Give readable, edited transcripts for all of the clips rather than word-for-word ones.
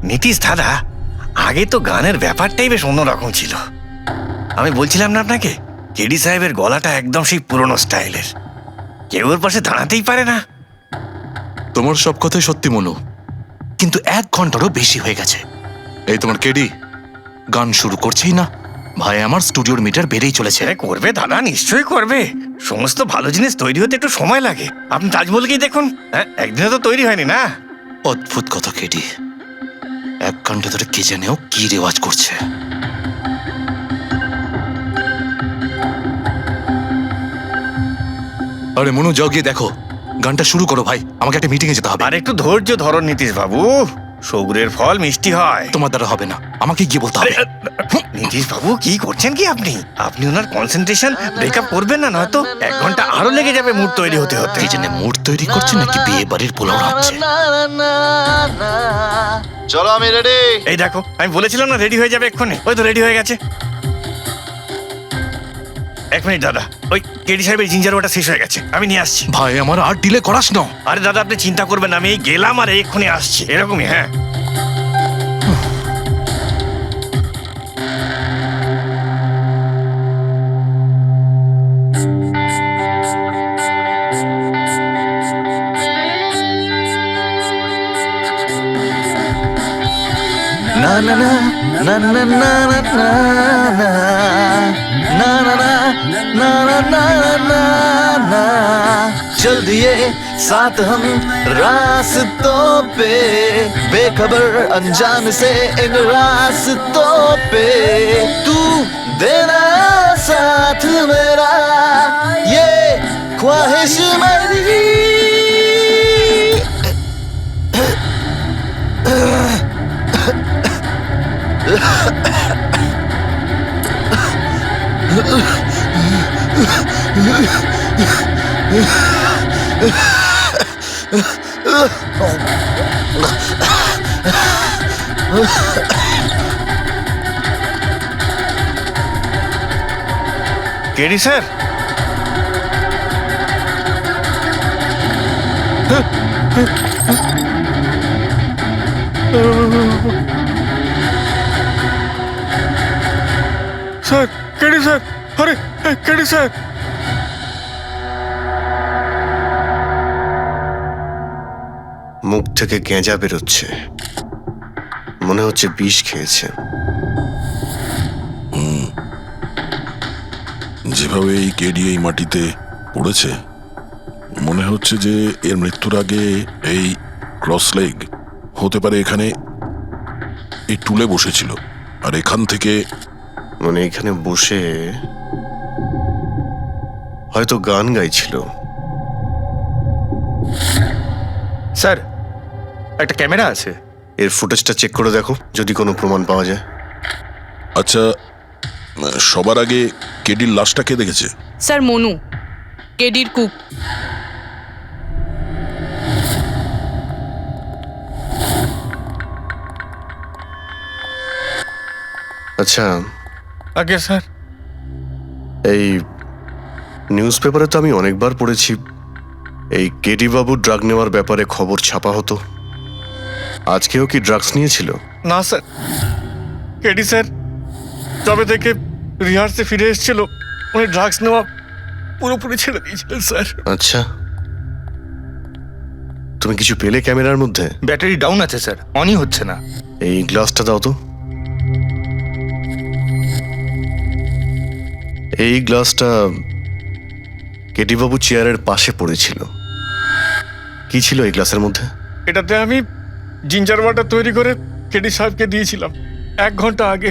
নীতিশ দাদা, আগে তো গানের ব্যাপারটাই বেশ অন্যরকম ছিল। আমি বলছিলাম না আপনাকে, কেডি সাহেবের গলাটা একদম সেই পুরনো স্টাইলের, কেউ ওর পাশে দাঁড়াতেই পারে না। তোমার সব কথাই সত্যি মনু, কিন্তু 1 ঘন্টারও বেশি হয়ে গেছে। এই তোমার কেডি গান শুরু করছেই না। ভাই আমার স্টুডিওর মিটার বেড়েই চলেছে। করবে দাদা, নিশ্চয়ই করবে। সমস্ত ভালো জিনিস তৈরি হতে একটু সময় লাগে। আপনি তাজমহলকেই দেখুন, একদিনে তো তৈরি হয়নি না। অদ্ভুত কথা কেডি, 1 ঘন্টা ধরে কে জানেও কি রেওয়াজ করছে। আরে মনু, যাও গিয়ে দেখো, গানটা শুরু করো ভাই, আমাকে একটা মিটিং এ যেতে হবে। আর একটু ধৈর্য ধরো নীতিশ বাবু, সৌগুরের ফল মিষ্টি হয়। তোমার দ্বারা হবে না, আমাকে গিয়ে বলতে হবে। নীতিশ বাবু, কি করছেন কি আপনি? আপনি ওনার কনসেন্ট্রেশন ব্রেকআপ করবেন না, নয়তো 1 ঘন্টা আরো লেগে যাবে মুড তৈরি হতে হতে। এই জন্য মুড তৈরি করছে নাকি বিয়ে বাড়ির পোলাও রাখছে? চলো আমি রেডি। এই দেখো, আমি বলেছিলাম না রেডি হয়ে যাবে এক্ষুনি। ওই তো রেডি হয়ে গেছে। 1 মিনিট দাদা, ওই কেডি সাহেবের জিঞ্জার ওটা শেষ হয়ে গেছে, আমি নিয়ে আসছি। ভাই আমার আর ডিলে করাস না। আরে দাদা, আপনি চিন্তা করবেন না, আমি এই গেলাম আর এক্ষুনি আসছি, এরকমই। হ্যাঁ, না না না না না না না না না না ना ना ना ना ना चल दिए साथ हम रास्तों पे, बेखबर अनजान से इन रास्तों पे, तू देना साथ मेरा, ये ख्वाहिश मेरी। KD sir, sir, KD sir, আরে কেডি স্যার। মুখ থেকে গেঁজা বেরোচ্ছে, মনে হচ্ছে বিষ খেয়েছে। যেভাবে এই কেডি এই মাটিতে পড়েছে, মনে হচ্ছে যে এর মৃত্যুর আগে এই ক্রস লেগ হতে পারে এখানে এই টুলে বসেছিল, আর এখান থেকে মানে এখানে বসে হয়তো গান গাইছিল। স্যার, একটা ক্যামেরা আছে, এর ফুটেজটা চেক করে দেখো, যদি কোনো প্রমাণ পাওয়া যায়। আচ্ছা, সবার আগে কেডির লাশটা কে দেখেছে? স্যার, মনু, কেডির কুক। আচ্ছা, আগে স্যার, এই নিউজ পেপারে তো আমি অনেকবার পড়েছি এই কেডি বাবু ড্রাগ নেওয়ার ব্যাপারে খবর ছাপা হতো। আজকেও কি ড্রাগস নিয়েছিল? না স্যার, কেডি স্যার তবে থেকে রিহার্সে ফিরে এসেছিল, উনি ড্রাগস নেওয়া পুরোপুরি ছেড়ে দিয়েছিলেন স্যার। আচ্ছা, তুমি কিছু পেলে ক্যামেরার মধ্যে? ব্যাটারি ডাউন আছে স্যার, অনই হচ্ছে না। এই গ্লাসটা দাও তো। এই গ্লাসটা কেডি বাবু চেয়ারের পাশে পড়েছিল। কি ছিল এই গ্লাসের মধ্যে? এটাতে আমি জিঞ্জার ওয়াটার তৈরি করে কেডি সাহেবকে দিয়েছিলাম 1 ঘন্টা আগে।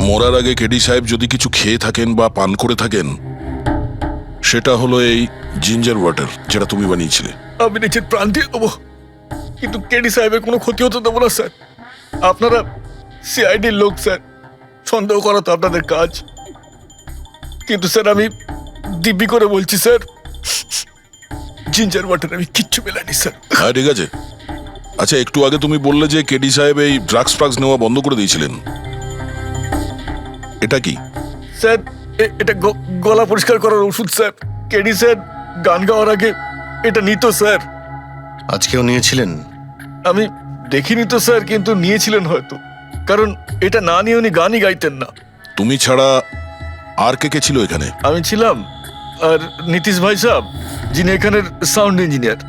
মরার আগে কেডি সাহেব যদি কিছু খেয়ে থাকেন বা পান করে থাকেন, সেটা হলো এই জিঞ্জার ওয়াটার, যেটা তুমি বানিয়েছিলে। আমি নিজের প্রাণ দিয়ে দেবো, কিন্তু কেডি সাহেবের কোনো ক্ষতি হতে দেবো না স্যার। আপনারা সিআইডির লোক স্যার, সন্দেহ করা তো আপনাদের কাজ, কিন্তু স্যার আমি দিব্যি করে বলছি স্যার, জিঞ্জার ওয়াটার আমি কিচ্ছু মেলাইনি স্যার। হ্যাঁ, ঠিক আছে। আচ্ছা, একটু আগে তুমি বললে যে কেডি সাহেব এই ড্রাগস ফ্রাগস নেওয়া বন্ধ করে দিয়েছিলেন, এটা কি? স্যার, এটা গলা পরিষ্কার করার ওষুধ স্যার। কেডি স্যার গান গাওয়ার আগে এটা নিত স্যার। আজকেও নিয়েছিলেন? আমি দেখিনি তো স্যার, কিন্তু নিয়েছিলেন হয়তো, কারণ এটা না নিয়ে উনি গানই গাইতেন না। তুমি ছাড়া আর কে কে ছিল এখানে? আমি ছিলাম, আর নীতিশ ভাই সাহেব যিনি এখানের সাউন্ড ইঞ্জিনিয়ার,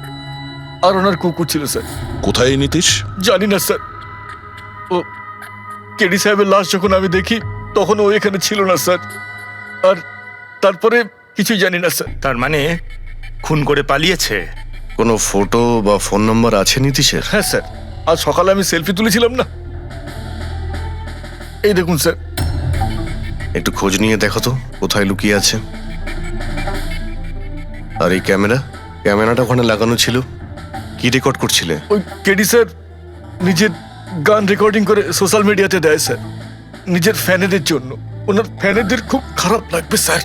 আর ওনার কুকুর ছিল স্যার। কোথায় এই নীতিশ? জানি না স্যার, ও কেডি সাহেবের লাশ যখন আমি দেখি তখন ও এখানে ছিল না স্যার, আর তারপরে কিছুই জানি না স্যার। তার মানে খুন করে পালিয়েছে? কোনো ফটো বা ফোন নাম্বার আছে নীতিশের? হ্যাঁ স্যার, আজ সকালে আমি সেলফি তুলেছিলাম না, এই দেখুন স্যার। একটু খোঁজ নিয়ে দেখো তো কোথায় লুকিয়ে আছে। আর এই ক্যামেরাটা ওখানে লাগানো ছিল, কি রেকর্ড করছিলে? ওই কেডি স্যার নিজের গান রেকর্ডিং করে সোশ্যাল মিডিয়াতে দেয় স্যার, নিজের ফ্যানেদের জন্য। ওনার ফ্যানেদের খুব খারাপ লাগবে স্যার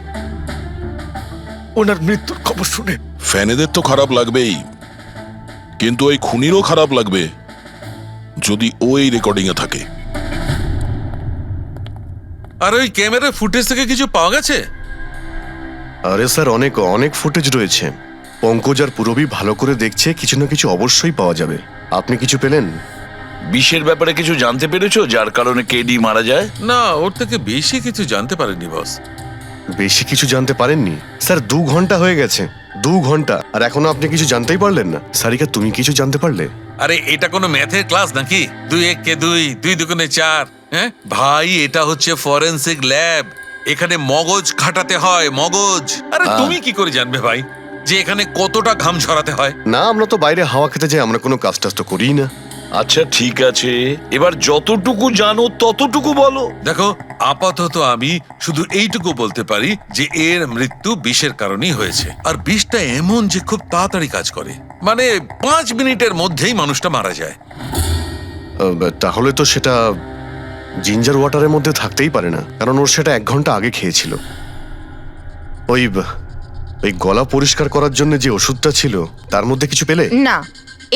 ওনার মৃত্যুর খবর শুনে। ফ্যানেদের তো খারাপ লাগবেই, কিন্তু ওই খুনিরও খারাপ লাগবে যদি ও এই রেকর্ডিং এ থাকে। আর ওই ক্যামেরার ফুটেজ থেকে কিছু পাওয়া গেছে? আরে স্যার, অনেক অনেক ফুটেজ রয়েছে। পঙ্কজ আর পুরবী ভালো করে দেখছে, কিছু না কিছু অবশ্যই পাওয়া যাবে। আপনি কিছু পেলেন? বিষের ব্যাপারে কিছু জানতে পেরেছো যার কারণে কেডি মারা যায়? না, ওর থেকে বেশি কিছু জানতে পারেনি বস। বেশি কিছু জানতে পারেননি স্যার? 2 ঘন্টা হয়ে গেছে, 2 ঘন্টা, আর এখনো আপনি কিছু জানতেই পারলেন না। সারিকা, তুমি কিছু জানতে পারলে? আরে এটা কোনো ম্যাথের ক্লাস নাকি? 2 × 1 = 2, 2 × 2 = 4। হ্যাঁ ভাই, এটা হচ্ছে ফরেনসিক ল্যাব, এখানে মগজ খাটাতে হয়, মগজ। আরে তুমি কি করে জানবে ভাই যে এখানে কতটা ঘাম ঝরাতে হয়? না, আমরা তো বাইরে হাওয়া খেতে যাই, আমরা কোনো কাজ টাজ তো করিই না। আচ্ছা ঠিক আছে, এবার যতটুকু জানো ততটুকু বলো। দেখো, আপাতত আমি শুধু এইটুকু বলতে পারি যে এর মৃত্যু বিষের কারণেই হয়েছে। আর বিষটা এমন যে খুব তাড়াতাড়ি কাজ করে, মানে 5 মিনিটের মধ্যেই মানুষটা মারা যায়। তাহলে তো সেটা জিঞ্জার ওয়াটারের মধ্যে থাকতেই পারে না, কারণ ওর সেটা 1 ঘন্টা আগে খেয়েছিল। ওই গলা পরিষ্কার করার জন্য যে ওষুধটা ছিল তার মধ্যে কিছু পেলে? না,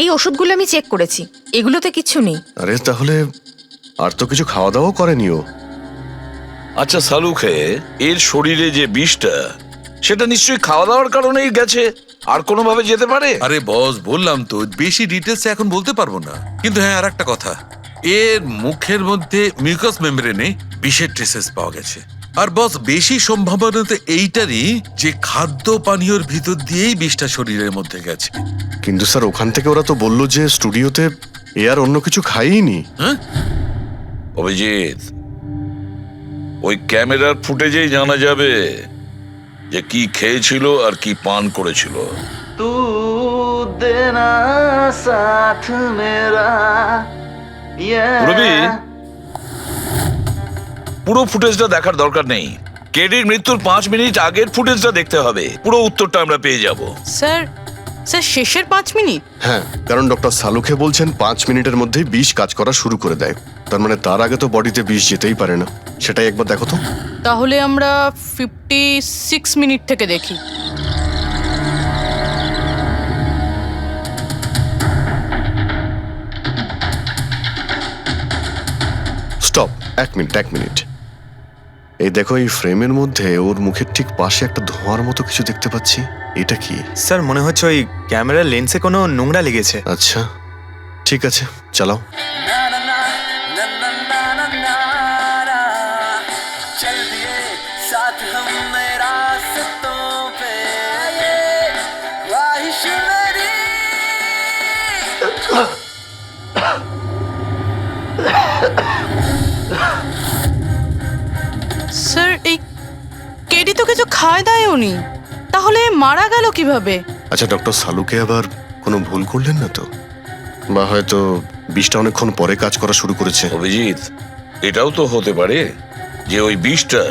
এই ওষুধগুলো আমি চেক করেছি, এগুলোতে কিচ্ছু নেই। আরে তাহলে আর তো কিছু খাওয়া দাওয়া করেনি ও। আচ্ছা সালুখে, এর শরীরে যে বিষটা, সেটা নিশ্চয়ই খাওয়া দাওয়ার কারণেই গেছে, আর কোনোভাবে যেতে পারে? আরে বস, বললাম তো বেশি ডিটেলস এখন বলতে পারবো না। কিন্তু হ্যাঁ, আর একটা কথা, এর মুখের মধ্যে মিউকাস মেমব্রেনে বিষের ট্রেসেস পাওয়া গেছে। আর বস, বেশি সম্ভাবনা তো এইটারই যে খাদ্য পানীয়র ভিতর দিয়েই বিষটা শরীরের মধ্যে গেছে। কিন্তু স্যার, ওখান থেকে ওরা তো বললো যে স্টুডিওতে এ আর অন্য কিছু খাইনি। হ্যাঁ, অভিজিৎ, ওই ক্যামেরার ফুটেজেই জানা যাবে যে কি খেয়েছিল আর কি পান করেছিল। তু দেনা সাথ মেরা। পুরবী, পুরো ফুটেজটা দেখার দরকার নেই, কেডির মৃত্যুর 5 মিনিট আগের ফুটেজটা দেখতে হবে। পুরো উত্তরটা আমরা পেয়ে যাব। স্যার, শেষের 5 মিনিট? হ্যাঁ, কারণ ডক্টর সালুখে বলছেন 5 মিনিটের মধ্যেই বিষ কাজ করা শুরু করে দেয়। তার মানে তার আগে তো বডিতে বিষ যেতেই পারে না। সেটাই একবার দেখো তো। তাহলে আমরা 56 মিনিট থেকে দেখি। Stop, 1 minute. এই দেখো, এই ফ্রেমের মধ্যে ওর মুখের ঠিক পাশে একটা ধোঁয়ার মতো কিছু দেখতে পাচ্ছি। এটা কি? স্যার, মনে হচ্ছে ওই ক্যামেরার লেন্সে কোনো নোংরা লেগেছে। আচ্ছা ঠিক আছে, চালাও। স্যার, এই কেডি তো কিছু খায় দায়ও নি, তাহলে মারা গেল কিভাবে? আচ্ছা, ডক্টর সালুকে আবার কোনো ভুল করলেন না তো? বা হয়তো বিষটা অনেকক্ষণ পরে কাজ করা শুরু করেছে। অভিজিৎ, এটাও তো হতে পারে যে ওই বিষটা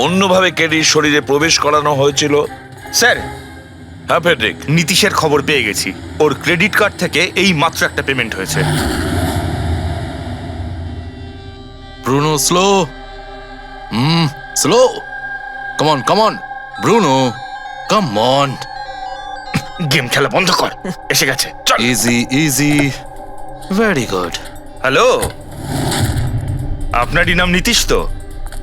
অন্যভাবে কেডির শরীরে প্রবেশ করানো হয়েছিল। স্যার, হ্যাঁ ফেডরিক, নীতিশের খবর পেয়ে গেছি। ওর ক্রেডিট কার্ড থেকে এই মাত্র একটা পেমেন্ট হয়েছে। Bruno, slow. Slow. Come on Bruno, come on. Game খেলা বন্ধ কর, এসে গেছে, চল। Easy, very good. হ্যালো, আপনারই নাম নীতিশ তো?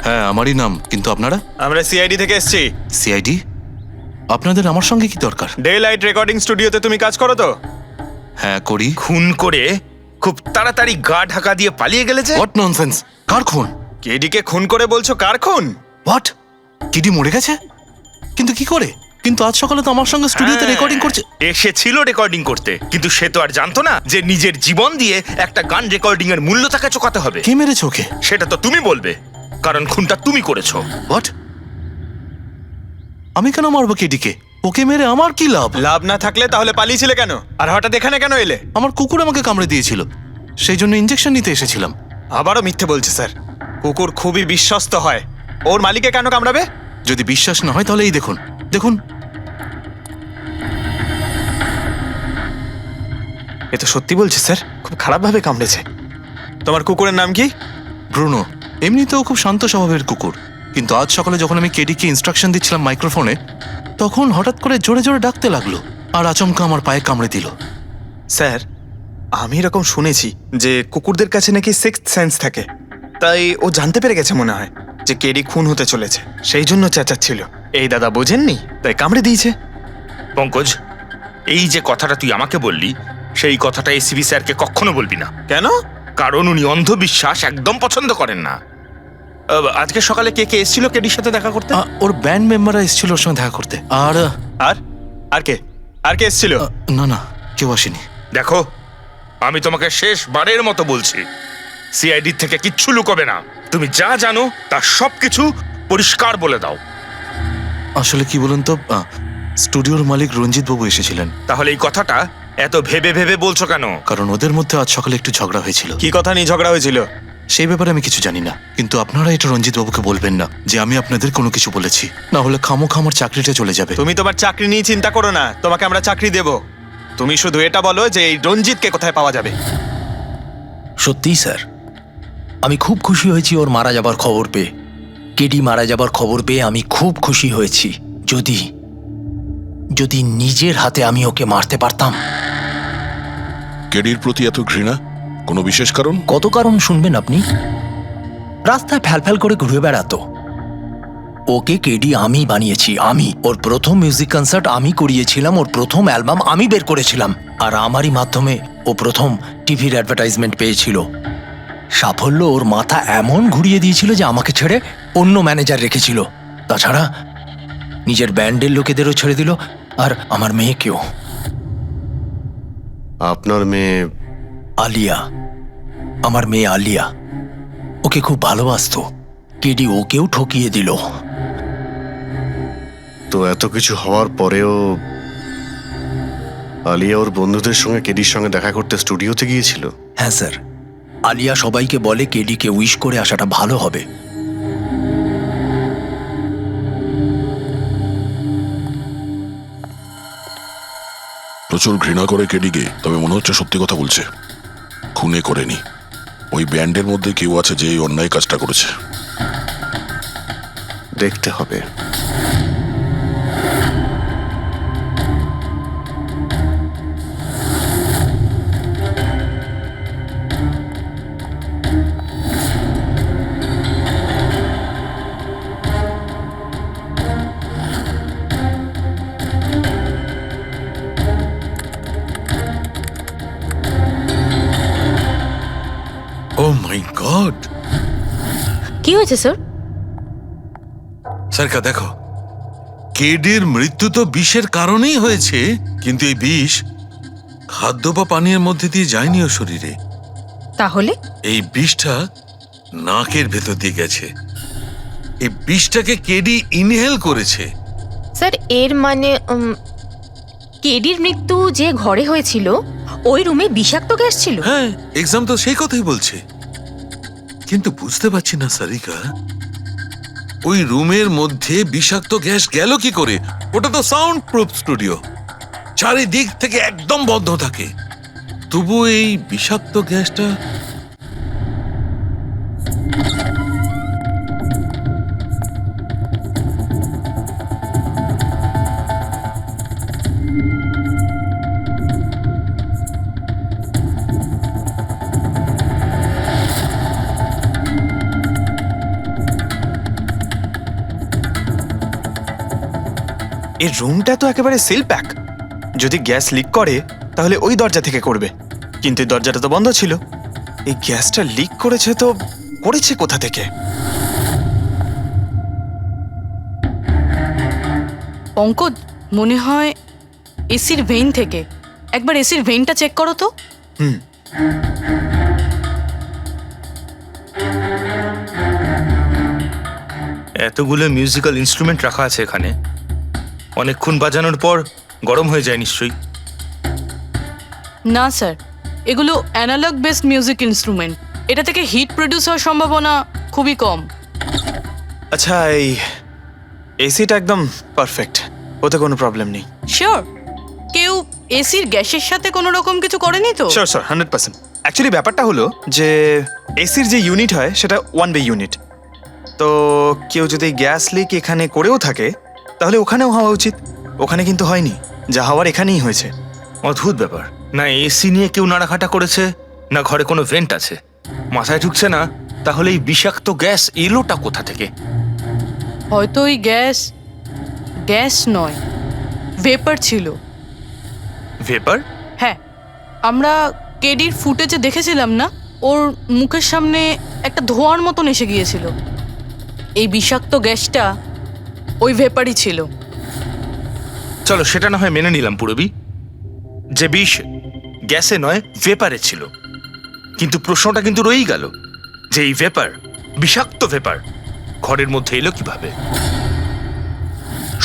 হ্যাঁ, আমারই নাম। কিন্তু আপনারা? আমরা সিআইডি থেকে এসেছি। সিআইডি? আপনাদের আমার সঙ্গে কি দরকার? ডে লাইট রেকর্ডিং স্টুডিওতে তুমি কাজ করো তো? হ্যাঁ, করি। খুন করে খুব তাড়াতাড়ি গা ঢাকা দিয়ে পালিয়ে গেলে যে? What nonsense! কার খুন? কেডিকে খুন করে বলছো কার খুন? হোয়াট? কেডি মরে গেছে? কিন্তু কি করে? কিন্তু আজ সকালে তো আমার সঙ্গে স্টুডিওতে হ্যাঁ, রেকর্ডিং করছে। এসেছিল রেকর্ডিং করতে, কিন্তু সে তো আর জানতো না যে নিজের জীবন দিয়ে একটা গান রেকর্ডিং এর মূল্য তাকে চোকাতে হবে। কে মেরেছে ওকে? সেটা তো তুমি বলবে, কারণ খুনটা তুমি করেছো। হোয়াট? আমি কেন মারবো কেডিকে? ওকে মেরে আমার কি লাভ? লাভ না থাকলে তাহলে পালিয়েছিলে কেন? আর হঠাৎ এখানে কেন এলে? আমার কুকুর আমাকে কামড়ে দিয়েছিল, সেই জন্য ইনজেকশন নিতে এসেছিলাম। আবারও মিথ্যে বলছে স্যার। কুকুর খুবই বিশ্বস্ত হয়। ওর মালিককে কেন কামড়াবে? যদি বিশ্বাস না হয় তাহলে এই দেখুন, দেখুন। এ তো সত্যি বলছে স্যার, খুব খারাপভাবে কামড়েছে। তোমার কুকুরের নাম কি? ব্রুনো। এমনিতেও খুব শান্ত স্বভাবের কুকুর, কিন্তু আজ সকালে যখন আমি কেডিকে ইনস্ট্রাকশন দিচ্ছিলাম মাইক্রোফোনে, তখন হঠাৎ করে জোরে জোরে ডাকতে লাগলো আর আচমকা আমার পায়ে কামড়ে দিল। স্যার, আমি এরকম শুনেছি যে কুকুরদের কাছে নাকি সিক্সথ সেন্স থাকে। তাই ও জানতে পেরে গেছে মনে হয় যে কেডি খুন হতে চলেছে, সেই জন্য চেঁচাচ্ছিল। এই দাদা বোঝেননি, তাই কামড়ে দিয়েছে। পঙ্কজ, এই যে কথাটা তুই আমাকে বললি, সেই কথাটা এসিবি স্যারকে কখনো বলবি না। কেন? কারণ উনি অন্ধবিশ্বাস একদম পছন্দ করেন না। আজকে সকালে কে কে এসেছিল কেডির সাথে দেখা করতে? ওর ব্যান্ড মেম্বাররা এসেছিল ওর সঙ্গে দেখা করতে। আর আর আর কে? আর কে এসেছিল? না না, কেউ আসেনি। দেখো, আমি তোমাকে শেষবারের মতো বলছি, সিআইডি থেকে কিচ্ছু লুকোবে না। তুমি যা জানো তার সবকিছু পরিষ্কার বলে দাও। আসলে কি বলুন তো, স্টুডিওর মালিক রঞ্জিত বাবু এসেছিলেন। তাহলে এই কথাটা এত ভেবে ভেবে বলছো কেন? কারণ ওদের মধ্যে আজ সকালে একটু ঝগড়া হয়েছিল। কি কথা নিয়ে ঝগড়া হয়েছিল? সেই ব্যাপারে আমি কিছু জানি না, কিন্তু আপনারা এটা রঞ্জিত বাবুকে বলবেন না যে আমি আপনাদের কোনো কিছু বলেছি, না হলে খামোখা আমার চাকরিটা চলে যাবে। তুমি তোমার চাকরি নিয়ে চিন্তা করো না, তোমাকে আমরা চাকরি দেব। তুমি শুধু এটা বলো যে এই রঞ্জিতকে কোথায় পাওয়া যাবে। সত্যিই স্যার, আমি খুব খুশি হয়েছি ওর মারা যাবার খবর পেয়ে। কেডি মারা যাবার খবর পেয়ে আমি খুব খুশি হয়েছি। যদি যদি নিজের হাতে আমি ওকে মারতে পারতাম। কেডির প্রতি এত ঘৃণা, কোনো বিশেষ কারণ? কত কারণ শুনবেন আপনি? রাস্তায় ফ্যালফ্যাল করে ঘুরে বেড়াতো। ওকে কেডি আমি বানিয়েছি, আমি। ওর প্রথম মিউজিক কনসার্ট আমি করিয়েছিলাম, ওর প্রথম অ্যালবাম আমি বের করেছিলাম, আর আমারই মাধ্যমে ও প্রথম টিভির অ্যাডভার্টাইজমেন্ট পেয়েছিল। সাফল্য ওর মাথা এমন ঘুরিয়ে দিয়েছিল যে আমাকে ছেড়ে অন্য ম্যানেজার রেখেছিল। তাছাড়া নিজের ব্যান্ডের লোকেদেরও ছেড়ে দিল, আর আমার মেয়েকেও। আপনার মেয়ে? আলিয়া, আমার মেয়ে আলিয়া। ওকে খুব ভালোবাসতো। কেডি ওকেও ঠকিয়ে দিল। তো এত কিছু হওয়ার পরেও আলিয়া ওর বন্ধুদের সঙ্গে কেডির সঙ্গে দেখা করতে স্টুডিওতে গিয়েছিল? হ্যাঁ স্যার, আলিয়া সবাইকে বলে কেডিকে উইশ করে আসাটা ভালো হবে। প্রচুর ঘৃণা করে কেডিকে, তবে মনে হচ্ছে সত্যি কথা বলছে। খুনে করেনি। ওই ব্যান্ডের মধ্যে কেউ আছে যে এই অন্যায় কাজটা করেছে। দেখতে হবে। ও মাই গড! কি হয়েছে স্যার? সারকা দেখো, কেডির মৃত্যু তো বিষের কারণেই হয়েছে, কিন্তু এই বিষ খাদ্য বা পানীয়ের মধ্যে দিয়ে যায়নি ওর শরীরে। তাহলে এই বিষটা নাকের ভেতর দিয়ে গেছে। এই বিষটাকে কেডি ইনহেল করেছে। স্যার, এর মানে কেডির মৃত্যু যে ঘরে হয়েছিল ওই রুমে বিষাক্ত গ্যাস ছিল? হ্যাঁ, এক্সাম তো সেই কথাই বলছে, কিন্তু বুঝতে পারছি না সারিকা, ওই রুমের মধ্যে বিষাক্ত গ্যাস গেল কি করে? ওটা তো সাউন্ড প্রুফ স্টুডিও, চারিদিক থেকে একদম বন্ধ থাকে, তবু এই বিষাক্ত গ্যাসটা। এই রুমটা তো একেবারে সিল প্যাক। যদি গ্যাস লিক করে তাহলে ওই দরজা থেকে করবে। কিন্তু এই দরজাটা তো বন্ধ ছিল। এই গ্যাসটা লিক করেছে তো করেছে কোথা থেকে? পঙ্কজ, মনে হয় এসির ভেইন থেকে। একবার এসির ভেইনটা চেক করো তো। এতগুলো মিউজিক্যাল ইনস্ট্রুমেন্ট রাখা আছে এখানে, অনেকক্ষণ বাজানোর পর গরম হয়ে যায় নিশ্চয়ই। না স্যার, এগুলো অ্যানালগ বেসড মিউজিক ইনস্ট্রুমেন্ট। এটা থেকে হিট প্রডিউস হওয়ার সম্ভাবনা খুবই কম। আচ্ছা, এই এসিটা একদম পারফেক্ট, ওতে কোনো প্রবলেম নেই? শিওর? কেউ এসির গ্যাসের সাথে কোনো রকম কিছু করেনি তো? Sure sir, 100%। অ্যাকচুয়ালি ব্যাপারটা হলো যে এসির যে ইউনিট হয় সেটা 1 বে ইউনিট। তো কেউ যদি গ্যাস লিক এখানে করেও থাকে তাহলে ওখানেও হওয়া উচিত। ওখানে কিন্তু হয়নি, যা হওয়ার এখানেই হয়েছে। অদ্ভুত ব্যাপার, না এসি নিয়ে কেউ নাড়াঘাটা করেছে, না ঘরে কোনো ভেন্ট আছে। মাথায় ঢুকছে না তাহলে এই বিষাক্ত গ্যাস এলোটা কোথা থেকে? হয়তো ওই গ্যাস নয়, ভেপার ছিল। ভেপার? হ্যাঁ, আমরা কেডির ফুটেজে দেখেছিলাম না, ওর মুখের সামনে একটা ধোঁয়ার মতন এসে গিয়েছিল। এই বিষাক্ত গ্যাসটা ওই ভেপারই ছিল। চলো সেটা না হয় মেনে নিলাম পুরবি, যে বিষ গ্যাসে নয় ভেপারে ছিল। কিন্তু প্রশ্নটা কিন্তু রয়েই গেল যে এই ভেপার, বিষাক্ত ভেপার ঘরের মধ্যে এলো কিভাবে?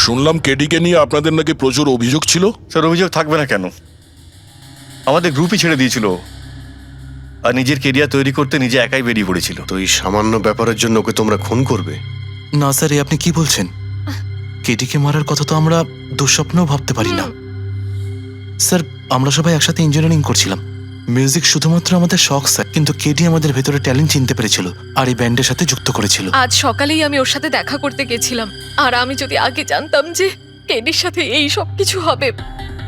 শুনলাম কেডিকে নিয়ে আপনাদের নাকি প্রচুর অভিযোগ ছিল। স্যার, অভিযোগ থাকবে না কেন? আমাদের গ্রুপই ছেড়ে দিয়েছিল, আর নিজের কেরিয়ার তৈরি করতে নিজে একাই বেরিয়ে পড়েছিল। তো এই সামান্য ব্যাপারের জন্য ওকে তোমরা খুন করবে? না স্যার, এ আপনি কি বলছেন? কেডিকে মারার কথা তো আমরা দুঃস্বপ্নেও ভাবতে পারি না। স্যার, আমরা সবাই একসাথে ইঞ্জিনিয়ারিং করছিলাম। মিউজিক শুধুমাত্র আমাদের শখ স্যার, কিন্তু কেডি আমাদের ভেতরে ট্যালেন্ট চিনতে পেরেছিল আর এই ব্যান্ডের সাথে যুক্ত করেছিল। আজ সকালেই আমি ওর সাথে দেখা করতে গেছিলাম, আর আমি যদি আগে জানতাম যে কেডির সাথে এই সব কিছু হবে,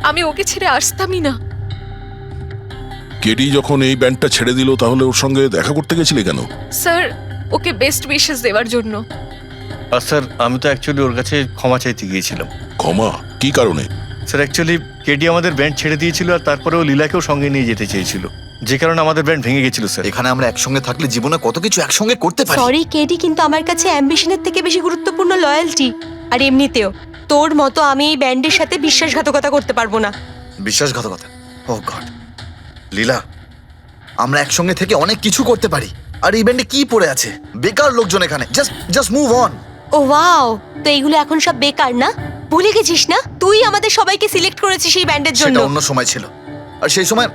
আমি ওকে ছেড়ে আসতামই না। কেডি যখন এই ব্যান্ডটা ছেড়ে দিল তাহলে ওর সঙ্গে দেখা করতে গেছিলে কেন? স্যার, ওকে বেস্ট উইশেস দেওয়ার জন্য। আর স্যার, আমি তো অ্যাকচুয়ালি ওর কাছে ক্ষমা চাইতে গিয়েছিলাম। ক্ষমা? কি কারণে? স্যার, অ্যাকচুয়ালি কেডি আমাদের ব্যান্ড ছেড়ে দিয়েছিল, আর তারপরেও লীলাকেও সঙ্গে নিয়ে যেতে চেয়েছিল, যে কারণে আমাদের ব্যান্ড ভেঙে গেছিল স্যার। এখানে আমরা একসঙ্গে থাকলে জীবনে কত কিছু একসঙ্গে করতে পারি। সরি কেডি, কিন্তু আমার কাছে অ্যাম্বিশনের থেকে বেশি গুরুত্বপূর্ণ লয়্যালটি। আর এমনিতেও তোর মতো আমি এই ব্যান্ডের সাথে বিশ্বাসঘাতকতা করতে পারবো না। বিশ্বাসঘাতকতা? ও গড, লীলা, আমরা একসঙ্গে থেকে অনেক কিছু করতে পারি। আর এই ব্যান্ডে কি পড়ে আছে? বেকার লোকজন এখানে। Just move on. Oh wow, তো এইগুলো এখন সব বেকার না? ভুলে গেছিস না তুই আমাদের সবাইকে সিলেক্ট করেছিস এই ব্যান্ডের জন্য? সেটা অন্য সময় ছিল, আর সেই সময়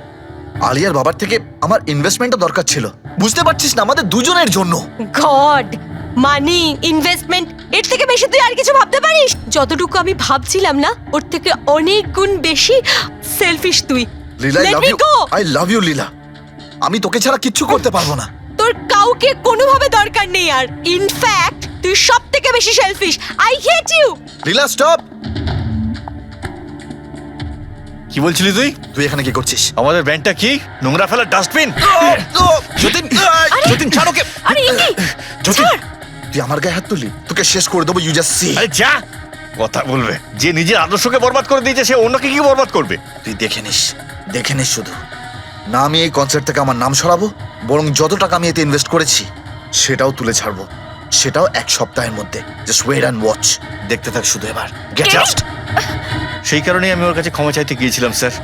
আলিয়ার বাবার থেকে আমার ইনভেস্টমেন্টও দরকার ছিল। বুঝতে পারছিস না, আমাদের দুজনের জন্য। গড, মানি, ইনভেস্টমেন্ট, এর থেকে বেশি তুই আর কিছু ভাবতে পারিস? যতটুকু আমি ভাবছিলাম না, ওর থেকে অনেক গুণ বেশি সেলফিশ তুই। Leela, Let me go! I love you Leela. আমি তোকে ছাড়া কিচ্ছু করতে পারবো না। তোর কাউকে কোনোভাবে দরকার নেই আর। ইনফ্যাক্ট তুই সব থেকে বেশি selfish. I hate you. Leela, stop. কি বলছিলি তুই? তুই এখানে কি করছিস? আমাদের ব্যান্ডটা কি নোংরা ফেলার ডাস্টবিন? যতীন, যতীন ছাড় ওকে। আরে ইনি, যতীন, তুই আমার গায়ে হাত তুললি, তোকে শেষ করে দেবো। You just see. আরে যা, কথা বলবে। যে নিজের আদর্শকে বরবাদ করে দিয়েছে, সে অন্যকে কি বরবাদ করবে? তুই দেখে নিস শুধু। না আমি এই কনসার্ট থেকে আমার নাম সরাবো, বরং যত টাকা আমি এতে ইনভেস্ট করেছি সেটাও তুলে ছাড়বো, সেটাও 1 সপ্তাহের মধ্যে। Just wait and watch. দেখতে থাক শুধু এবার। Get out. সেই কারণেই আমি ওর কাছে ক্ষমা চাইতে গিয়েছিলাম স্যার।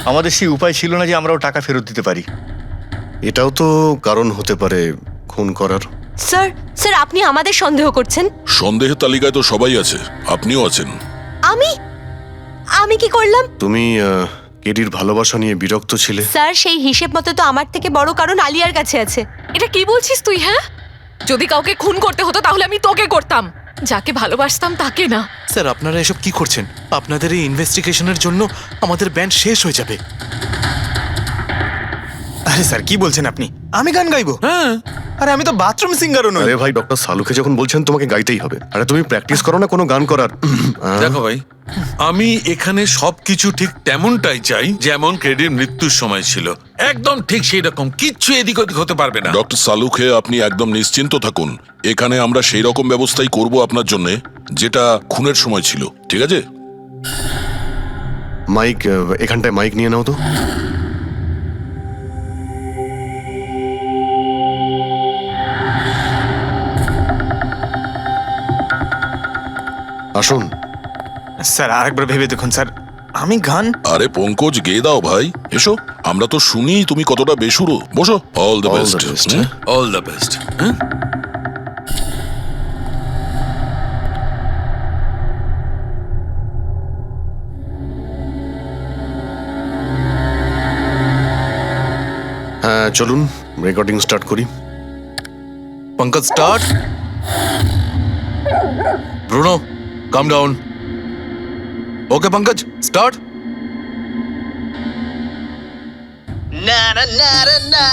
আমাদের সেই উপায় ছিল না যে আমরাও টাকা ফেরত দিতে পারি। এটাও তো কারণ হতে পারে খুন করার। স্যার আপনি আমাদের সন্দেহ করছেন? সন্দেহের তালিকায় তো সবাই আছে, আপনিও আছেন। আমি কি করলাম? তুমি কেডির ভালোবাসা নিয়ে বিরক্ত ছিলে। স্যার, সেই হিসেব মতো তো আমার থেকে বড় কারণ আলিয়ার কাছে আছে। এটা কি বলছিস তুই? হ্যাঁ, যদি কাউকে খুন করতে হতো তাহলে আমি তোকে করতাম, যাকে ভালোবাসতাম তাকে না। স্যার, আপনারা এসব কি করছেন? আপনাদের এই ইনভেস্টিগেশনের জন্য আমাদের ব্যান্ড শেষ হয়ে যাবে। আরে স্যার, কি বলছেন আপনি? আমি গান গাইবো? হ্যাঁ। আরে আমি তো বাথরুম সিঙ্গারও নই। আরে ভাই, ডক্টর সালুকে যখন বলছেন তোমাকে গাইতেই হবে। আরে তুমি প্র্যাকটিস করো না কোনো গান করার? দেখো ভাই, আমি এখানে সবকিছু ঠিক তেমনটাই চাই যেমন কেডির মৃত্যুর সময় ছিল। একদম ঠিক সেই রকম, কিচ্ছু এদিক ওদিক হতে পারবে না। ডক্টর সালুখে, আপনি একদম নিশ্চিন্ত থাকুন। এখানে আমরা সেই রকম ব্যবস্থাই করব আপনার জন্য, যেটা খুনের সময় ছিল। ঠিক আছে? মাইক, এখানটায় মাইক নিয়ে নাও তো। আসুন। স্যার আরেকবার ভেবে দেখুন স্যার, আমি গান আরে পঙ্কজ গেয়ে দাও ভাই, এসো। আমরা তো শুনি তুমি কতটা বেসুরো। বসো। All the All best. the best. All the best. হ্যাঁ হ্যাঁ চলুন রেকর্ডিং স্টার্ট করি। Pankaj start. Bruno come down. Okay Pankaj start. ना ना ना ना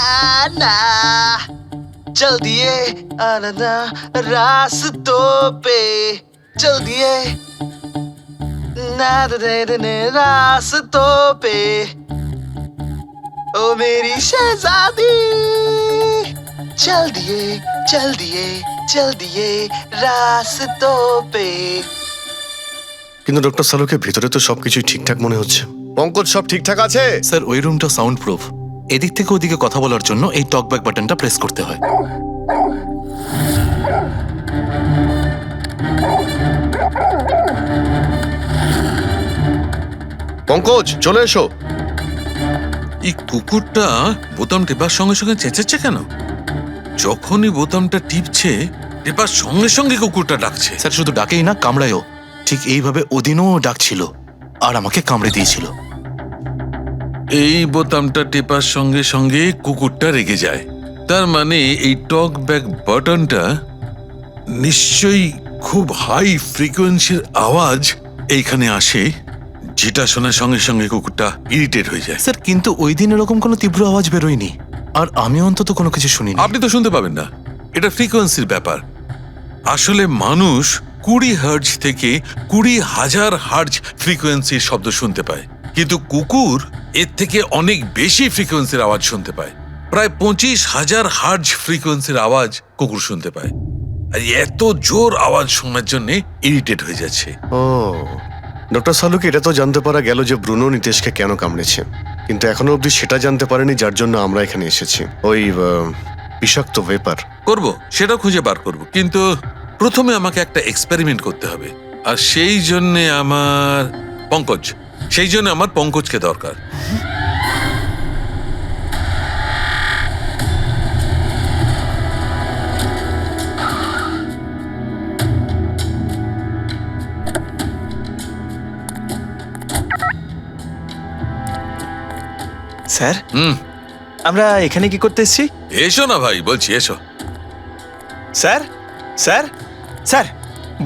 ना चल दिए आना रास्तों पे चल दिए ना दे रास्तों पे ओ मेरी शहजादी चल दिए चल दिए चल दिए रास्तों पे। কিন্তু ডক্টর সালুকে ভিতরে তো সবকিছুই ঠিকঠাক মনে হচ্ছে। পঙ্কজ সব ঠিকঠাক আছে? স্যার ওই রুমটা সাউন্ড প্রুফ। এদিক থেকে ওদিকে কথা বলার জন্য এই টকব্যাক বাটনটা প্রেস করতে হয়। পঙ্কজ চলে এসো। এই কুকুরটা বোতাম টেপার সঙ্গে সঙ্গে চেঁচাচ্ছে কেন? যখনই বোতামটা টিপছে টেপার সঙ্গে সঙ্গে কুকুরটা ডাকছে। স্যার শুধু ডাকেই না, কামড়ায়ও। ঠিক এইভাবে ওদিনও ডাকছিল আর আমাকে কামড়ে দিয়েছিল। এই বোতামটা টেপার সঙ্গে সঙ্গে কুকুরটা রেগে যায়। তার মানে এই টক ব্যাক বাটনটা নিশ্চয়ই খুব হাই ফ্রিকোয়েন্সির আওয়াজ এইখানে আসে, যেটা শোনার সঙ্গে সঙ্গে কুকুরটা ইরিটেট হয়ে যায়। স্যার কিন্তু ওই দিন এরকম কোনো তীব্র আওয়াজ বেরোয়নি, আর আমি অন্তত কোনো কিছু শুনিনি। আপনি তো শুনতে পাবেন না, এটা ফ্রিকোয়েন্সির ব্যাপার। আসলে মানুষ 20 হার্জ থেকে 20,000 হার্জ ফ্রিকোয়েন্সির শব্দ শুনতে পায়, কিন্তু কুকুর এর থেকে অনেক বেশি ফ্রিকোয়েন্সির আওয়াজ শুনতে পায়। প্রায় 25,000 হার্জ ফ্রিকোয়েন্সির আওয়াজ কুকুর শুনতে পায়। আর এত জোর আওয়াজ শোনার জন্য ইরিটেট হয়ে যাচ্ছে। ও ডক্টর সালুকে এটা তো জানতে পারা গেল যে ব্রুনো নিতেশকে কেন কামড়েছে, কিন্তু এখনো অবধি সেটা জানতে পারেনি যার জন্য আমরা এখানে এসেছি। ওই বিষাক্ত ভেপার করব, সেটা খুঁজে বার করব, কিন্তু প্রথমে আমাকে একটা এক্সপেরিমেন্ট করতে হবে। আর সেই জন্য আমার পঙ্কজকে দরকার। স্যার হুম, আমরা এখানে কি করতে এসেছি? এসো না ভাই, বলছি এসো। স্যার স্যার স্যার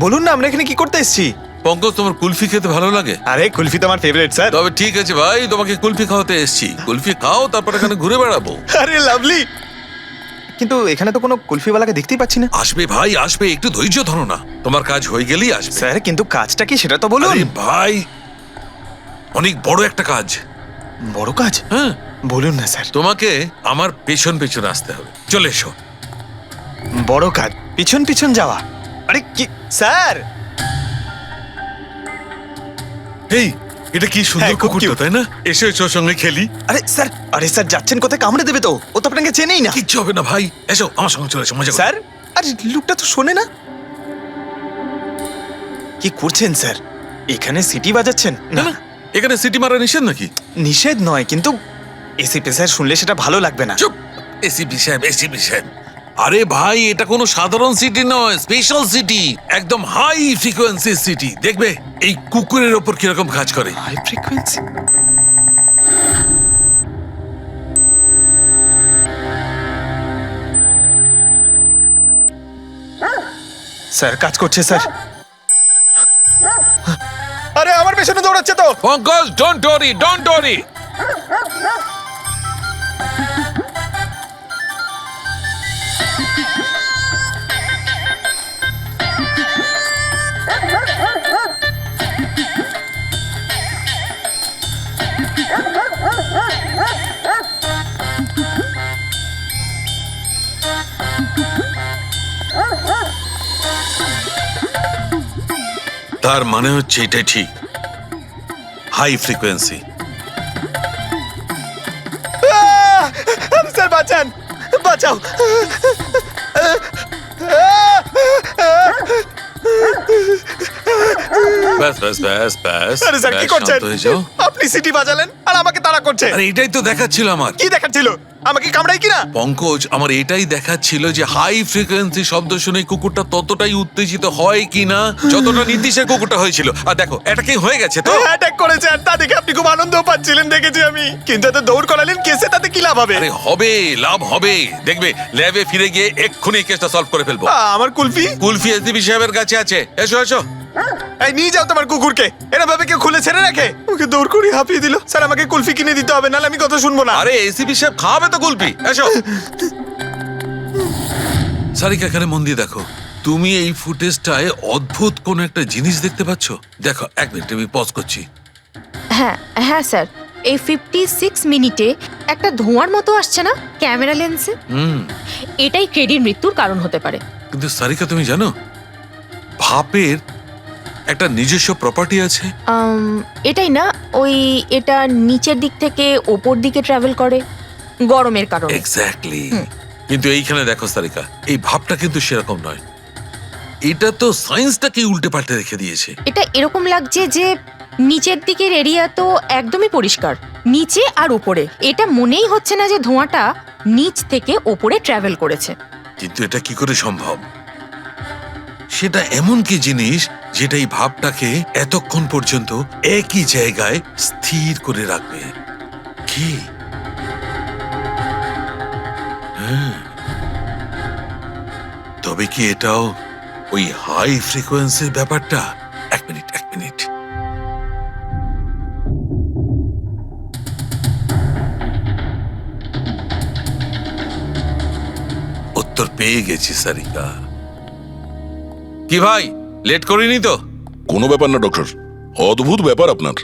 বলুন না আমরা এখানে কি করতে এসেছি? পঙ্কজ, তোমার কুলফি খেতে ভালো লাগে? আরে কুলফি তো আমার ফেভারিট স্যার। তবে ঠিক আছে ভাই, তোমাকে কুলফি খাওয়াতে এসেছি। কুলফি খাও, তারপর এখানে ঘুরে বেড়াবো। আরে লাভলি, কিন্তু এখানে তো কোনো কুলফিওয়ালাকে দেখতেই পাচ্ছি না। আসবে ভাই, আসবে, একটু ধৈর্য ধরো না, তোমার কাজ হয়ে গেলেই আসবে। স্যার কিন্তু কাজটা কি সেটা তো বলুন। আরে ভাই, অনেক বড় একটা কাজ। বড় কাজ? হ্যাঁ, বলুন না স্যার। তোমাকে আমার পেছন পেছন আসতে হবে। চলে এসো। বড় কাজ, পিছন পিছন যাওয়া? আরে কি স্যার! এই, এটা কি সুন্দর হ্যাঁ, খুব কুকুরটা, cute। তাই না? এসো এসো, ওর সঙ্গে খেলি। আরে স্যার যাচ্ছেন কোথায়? কামড়ে দেবে তো, ও তো আপনাকে চেনেই না। কিচ্ছু হবে না ভাই, এসো আমার সঙ্গে, চলে এসো, মজা করি। স্যার আরে লোকটা তো শোনে না। কি করছেন স্যার? এখানে সিটি বাজাচ্ছেন? না না, এখানে সিটি মারা নিষেধ নাকি? নিষেধ নয়, কিন্তু এসি পেশার শুনলে সেটা ভালো লাগবে না। চুপ, এসি সাহেব। আরে ভাই, এটা কোনো সাধারণ সিটি নয়, স্পেশাল সিটি, একদম হাই ফ্রিকোয়েন্সি সিটি। দেখবে এই কুকুরের ওপর কিরকম কাজ করে। High frequency? স্যার কাজ করছে স্যার। আরে আমার পেছনে দৌড়াচ্ছে তো। Pankaj, don't worry. তার মানে হচ্ছে এটাই ঠিক, হাই ফ্রিকোয়েন্সি। স্যার বাঁচান, বাঁচাও। ব্যাস ব্যাস ব্যাস ব্যাস আরে স্যার কি ব্যাস, করছেন শান্ত হয়ে যাও। আপনি সিটি বাজালেন আর আমাকে তাড়া করছে আরে এটাই তো দেখাচ্ছিল আমার কি দেখাচ্ছিল আমাকে কামড়াই কিনা পঙ্কজ, আমার এটাই দেখাচ্ছিল যে হাই ফ্রিকোয়েন্সি শব্দ শুনে কুকুরটা ততটাই উত্তেজিত হয় কিনা যতটা নীতিশের কুকুরটা হয়েছিল। আর দেখো এটা কি হয়ে গেছে তো। অ্যাটাক করেছে আর তা দেখে আপনি খুব আনন্দ পাচ্ছিলেন দেখেছি আমি, কিন্তু এত দৌড় করালেন কেসে, তাতে কি লাভ হবে? আরে হবে, লাভ হবে, দেখবে ল্যাবে ফিরে গিয়ে এক্ষুনি কেসটা সলভ করে ফেলবো। আমার কুলফি কুলফি এসডিপি সাহেবের কাছে আছে, এসো এসো। এই নিয়ে যাও তোমার কুকুরকে, এরা ভাবে কেউ খুলে ছেড়ে রাখে? ওকে দৌড় করে হাঁপিয়ে দিল। স্যার আমাকে কুলফি কিনে দিতে হবে, নাহলে আমি কথা শুনবো না। আরে এসিপি সাহেব খাওয়াবে তো কুলফি, এসো। সারিকা এখানে মন দিয়ে দেখো, তুমি এই ফুটেজটায় অদ্ভুত কোন একটা জিনিস দেখতে পাচ্ছ? দেখো এক মিনিট, আমি পজ করছি। হ্যাঁ হ্যাঁ স্যার, এই 56 মিনিটে একটা ধোঁয়ার মতো আসছে না ক্যামেরা লেন্সে? এটাই কেডির মৃত্যুর কারণ হতে পারে। কিন্তু সারিকা তুমি জানো ভাপের একটা নিজস্ব প্রপার্টি আছে? এটাই না, ওই এটা নিচের দিক থেকে ওপর দিকে ট্রাভেল করে গরমের কারণে। এক্স্যাক্টলি। কিন্তু এইখানে দেখো সারিকা, এই ভাবটা কিন্তু সেরকম নয়, এটা তো সায়েন্সটাকে উল্টে পাল্টে রেখে দিয়েছে। এটা এরকম লাগছে যে নিচের দিকের এরিয়া তো একদমই পরিষ্কার, নিচে আর উপরে এটা মনেই হচ্ছে না যে ধোঁয়াটা নিচ থেকে ওপরে ট্রাভেল করেছে। কিন্তু এটা কি করে সম্ভব? সেটা এমন কি জিনিস যেটা এই ভাবটাকে এতক্ষণ পর্যন্ত একই জায়গায় স্থির করে রাখবে? কি? হ্যাঁ, তবে কি এটাও ওই হাই ফ্রিকোয়েন্সির ব্যাপারটা? এক মিনিট এক মিনিট। উত্তর পেয়ে গেছি সারিকা। কি ভাই, লেট করিনি তো? কোনো ব্যাপার না ডক্টর, অদ্ভুত ব্যাপার আপনার।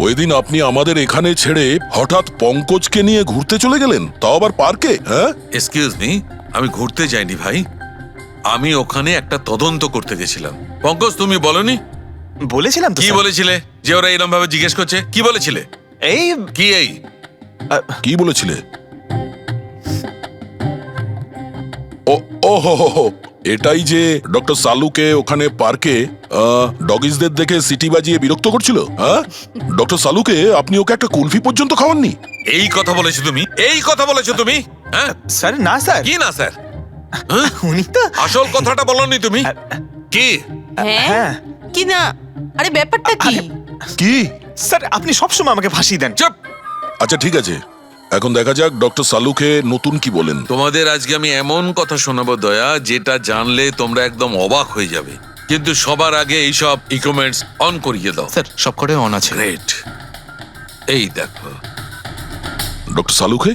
ওই দিন আপনি আমাদের এখানে ছেড়ে হঠাৎ পঙ্কজকে নিয়ে ঘুরতে চলে গেলেন, তাও আবার পার্কে। হ্যাঁ, এক্সকিউজ মি, আমি ঘুরতে যাইনি ভাই, আমি ওখানে একটা তদন্ত করতে গেছিলাম। পঙ্কজ তুমি বলনি? বলেছিলাম তো কি স্যার। বলেছিলে যে ওরা এরকম ভাবে জিজ্ঞেস করছে? কি বলেছিলে? এই কি এই? কি বলেছিলে? ও ও হো হো হো, এটাই যে ডক্টর সালুকে ওখানে পার্কে ডগিসদের দেখে সিটি বাজিয়ে বিরক্ত করছিল। হ্যাঁ, ডক্টর সালুকে আপনি ওকে একটা কুলফি পর্যন্ত খাওয়াননি? এই কথা বলেছো তুমি? এই কথা বলেছো তুমি? হ্যাঁ স্যার না স্যার, কি না স্যার? উনি তো আসল কথাটা বলনি তুমি? কি? হ্যাঁ কি না? আরে ব্যাপারটা কি? কি? স্যার আপনি সবসময় আমাকে ফাঁসিয়ে দেন। চুপ। আচ্ছা ঠিক আছে, এখন দেখা যাক ডক্টর সালুকে নতুন কি বলেন। তোমাদের আজকে আমি এমন কথা শোনাবো দয়া, যেটা জানলে তোমরা একদম অবাক হয়ে যাবে। কিন্তু সবার আগে এইসব ইকুইপমেন্টস অন করিয়ে দাও। স্যার সব কটাই অন আছে। গ্রেট। এই দেখো, ডক্টর সালুকে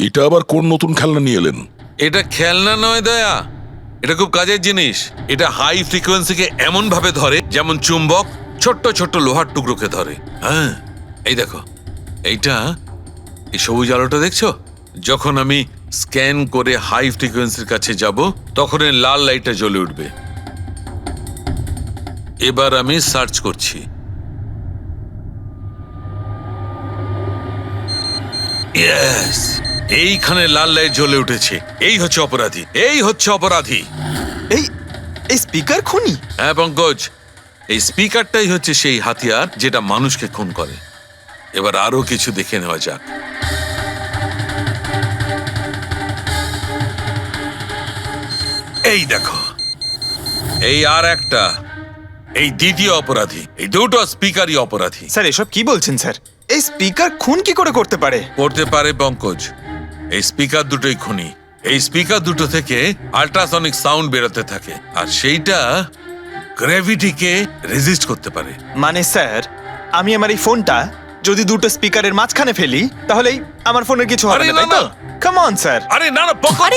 এটা আবার কোন নতুন খেলনা নিয়ে এলেন? এটা খেলনা নয় দয়া, এটা খুব কাজের জিনিস। এটা হাই ফ্রিকোয়েন্সিকে এমন ভাবে ধরে যেমন চুম্বক ছোট্ট ছোট্ট লোহার টুকরোকে ধরে। হ্যাঁ, এই দেখো, এইটা, এই সবুজ আলোটা দেখছো? যখন আমি স্ক্যান করে হাই ফ্রিকোয়েন্সির কাছে যাব তখন এই লাল লাইটটা জ্বলে উঠবে। এবার আমি সার্চ করছি। ইয়েস, এইখানে লাল লাইট জ্বলে উঠেছে। এই হচ্ছে অপরাধী, এই হচ্ছে অপরাধী। এই এই স্পিকার খুনি? হ্যাঁ পঙ্কজ, এই স্পিকারটাই হচ্ছে সেই হাতিয়ার যেটা মানুষকে খুন করে। এবার আরো কিছু দেখে নেওয়া যাক। এই দেখো, এই আর একটা, এই দ্বিতীয় অপরাধী। এই দুটো স্পিকারই অপরাধী। স্যার এসব কি বলছেন স্যার? এই স্পিকার খুন কি করে করতে পারে? করতে পারে পঙ্কজ, এই স্পিকার দুটোই খুনি। এই স্পিকার দুটো থেকে আল্ট্রাসনিক সাউন্ড বেরোতে থাকে, আর সেইটা গ্র্যাভিটিকে রেজিস্ট করতে পারে। মানে স্যার, আমি আমার এই ফোনটা যদি দুটো স্পিকারের মাঝখানে ফেলি তাহলেই আমার ফোনের কিছু হবে আরে না, না, তাই তো? না। Come on sir. আরে না না পঙ্কজ,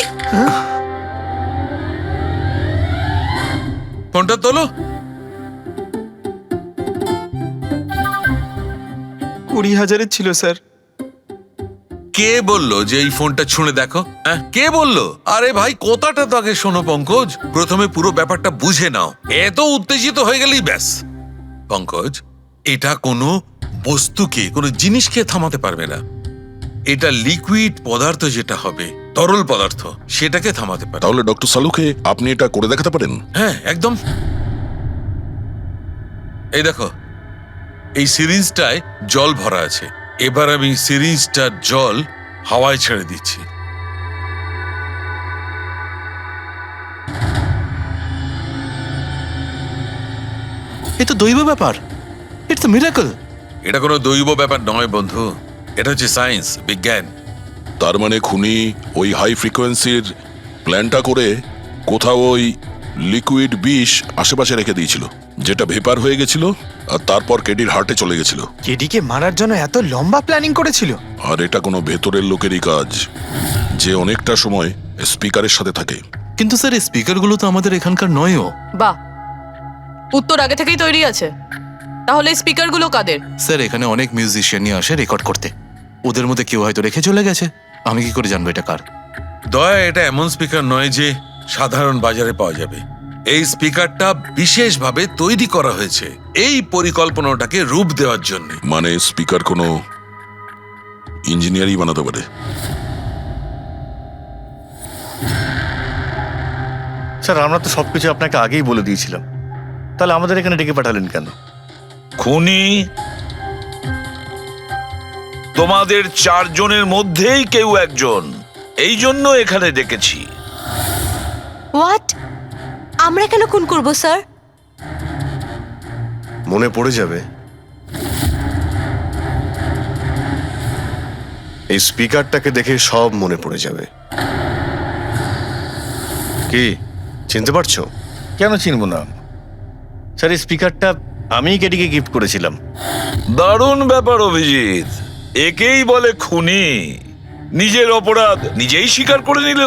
ফোনটা তোলো। 20,000 ছিল স্যার। কে বললো যে এই ফোনটা ছুঁড়ে দেখো? হ্যাঁ, কে বললো? আরে ভাই কথাটা তো আগে শোনো পঙ্কজ, প্রথমে পুরো ব্যাপারটা বুঝে নাও। এত উত্তেজিত হয়ে গেলেই ব্যাস। পঙ্কজ, এটা কোনো বস্তুকে, কোনো জিনিসকে থামাতে পারবে না। এটা লিকুইড পদার্থ, যেটা হবে তরল পদার্থ, সেটাকে থামাতে পারে। তাহলে ডক্টর সালুকে আপনি এটা করে দেখাতে পারেন? হ্যাঁ একদম। এই দেখো, এই সিরিঞ্জটায় জল ভরা আছে। এবার আমি সিরিঞ্জটার জল হাওয়ায় ছেড়ে দিচ্ছি। এ তো দৈব ব্যাপার, ইটস আ মিরাকল। এটা কোনো দৈব ব্যাপার নয় বন্ধু, এটা হচ্ছে সায়েন্স, বিজ্ঞান। তার মানে খুনি ওই হাই ফ্রিকোয়েন্সির প্ল্যানটা করে কোথাও ওই লিকুইড বিষ আশেপাশে রেখে দিয়েছিল, যেটা ভেপার হয়ে গেছিল আর তারপর কেডির হার্টে চলে গেছিল। কেডিকে মারার জন্য এত লম্বা প্ল্যানিং করেছিল? আর এটা কোনো ভেতরের লোকেরই কাজ, যে অনেকটা সময় স্পিকারের সাথে থাকে। কিন্তু স্যার এই স্পিকারগুলো তো আমাদের এখানকার নয়ও। বাহ, উত্তর আগে থেকেই তৈরি আছে। তাহলে স্পিকারগুলো কাদের? স্যার এখানে অনেক মিউজিশিয়ানই আসে রেকর্ড করতে, ওদের মধ্যে কেউ হয়তো রেখে চলে গেছে। আমি কি করে জানবো এটা কার? দয়া, এটা এমন স্পিকার নয় যে সাধারণ বাজারে পাওয়া যাবে। এই স্পিকারটা বিশেষভাবে তৈরি করা হয়েছে এই পরিকল্পনাটাকে রূপ দেওয়ার জন্য। মানে স্পিকার কোনো ইঞ্জিনিয়ারই বানাতে পারে। স্যার আমরা তো সবকিছু আপনাকে আগেই বলে দিয়েছিলাম, তাহলে আমাদের এখানে ডেকে পাঠালেন কেন? খুনি তোমাদের 4 জনের মধ্যেই কেউ একজন, এই জন্য এখানে ডেকেছি। হোয়াট? আমরা কেন খুন করব স্যার? মনে পড়ে যাবে, এই স্পিকারটাকে দেখে সব মনে পড়ে যাবে। কি চিনতে পারছো? কেন চিনব না স্যার, এই স্পিকারটা আমিই কেডিকে গিফট করেছিলাম। দারুণ ব্যাপার অভিজিৎ, একেই বলে খুনি। নিজের অপরাধ নিজেই স্বীকার করে নিল।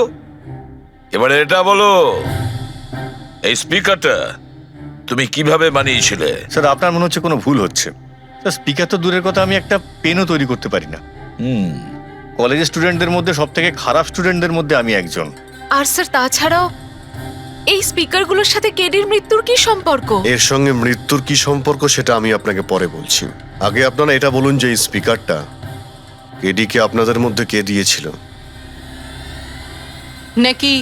এবারে এটা বলো, এই স্পিকারটা তুমি কিভাবে বানিয়েছিলে? স্যার আপনার মনে হচ্ছে কোনো ভুল হচ্ছে। স্যার স্পিকার তো দূরের কথা, আমি একটা পেনও তৈরি করতে পারি না। কলেজের স্টুডেন্টদের মধ্যে সব থেকে খারাপ স্টুডেন্টদের মধ্যে আমি একজন। আর স্যার তাছাড়াও এই স্পিকারগুলোর সাথে কেডির মৃত্যুর কি সম্পর্ক? এর সঙ্গে মৃত্যুর কি সম্পর্ক সেটা আমি আপনাকে পরে বলছি। আগে আপনারা এটা বলুন যে এই স্পিকারটা কেডিকে আপনাদের মধ্যে কে দিয়েছিল? নাকি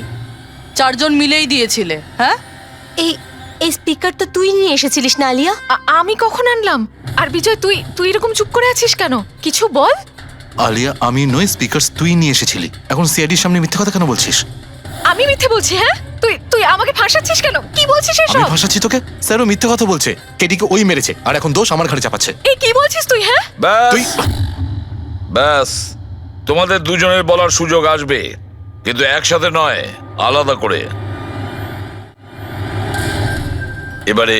4 জন মিলেই দিয়েছিলে? হ্যাঁ, এই এই স্পিকার তো তুই নিয়ে এসেছিলিস না আলিয়া? আমি কখন আনলাম? আর বিজয়, তুই এরকম চুপ করে আছিস কেন? কিছু বল। আলিয়া, আমি নয়, স্পিকার তুই নিয়ে এসেছিলি। এখন সিআইডির সামনে মিথ্যে কথা কেন বলছিস? আমি মিথ্যে বলছি? হ্যাঁ, তুই আমাকে ফাঁসাচ্ছিস কেন? কি বলছিস আমি এসব? ফাঁসাচ্ছি তোকে? স্যারও মিথ্যে কথা বলছে, কেডিকে ওই মেরেছে আর এখন দোষ আমার ঘাড়ে চাপাচ্ছে। এই কি বলছিস তুই? হ্যাঁ, তুই ব্যাস, তোমাদের দুজনের বলার সুযোগ আসবে, কিন্তু একসাথে নয়, আলাদা করে। এবারে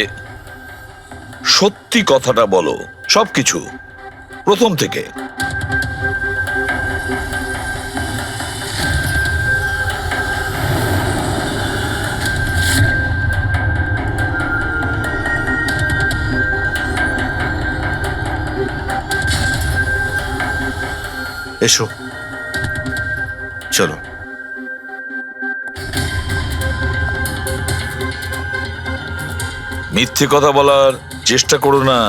সত্যি কথাটা বলো, সবকিছু প্রথম থেকে। এসো, চলো। মিথ্যে কথা বলার চেষ্টা করো না।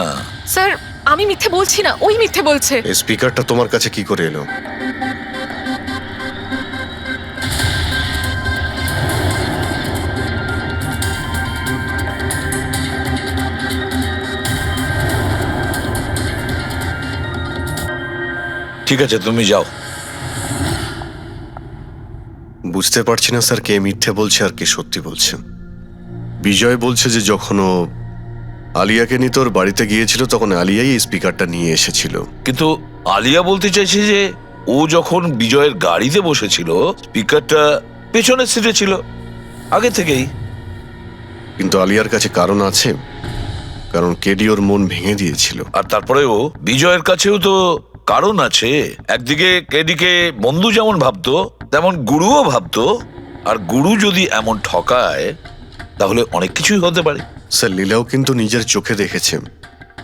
স্যার আমি মিথ্যে বলছি না, ওই মিথ্যে বলছে। এই স্পিকারটা তোমার কাছে কি করে এলো? ঠিক আছে, তুমি যাও। বুঝতে পারছি না স্যার, কে মিথ্যে বলছে আর কে সত্যি বলছে। বিজয় বলছে যে যখন ও আলিয়াকে নিয়ে তোর বাড়িতে গিয়েছিল তখন আলিয়াই এই স্পিকারটা নিয়ে এসেছিল। কিন্তু আলিয়া বলতে চাইছে যে ও যখন বিজয়ের গাড়িতে বসেছিল স্পিকারটা পেছনের সিটে ছিল আগে থেকেই। কিন্তু আলিয়ার কাছে কারণ আছে, কারণ কেডি ওর মন ভেঙে দিয়েছিল। আর তারপরেও বিজয়ের কাছেও তো কারণ আছে। একদিকে কেডিকে বন্ধু যেমন ভাবতো তেমন গুরুও ভাবতো, আর গুরু যদি এমন ঠকায় তাহলে অনেক কিছুই হতে পারে। স্যার লীলাও কিন্তু নিজের চোখে দেখেছে,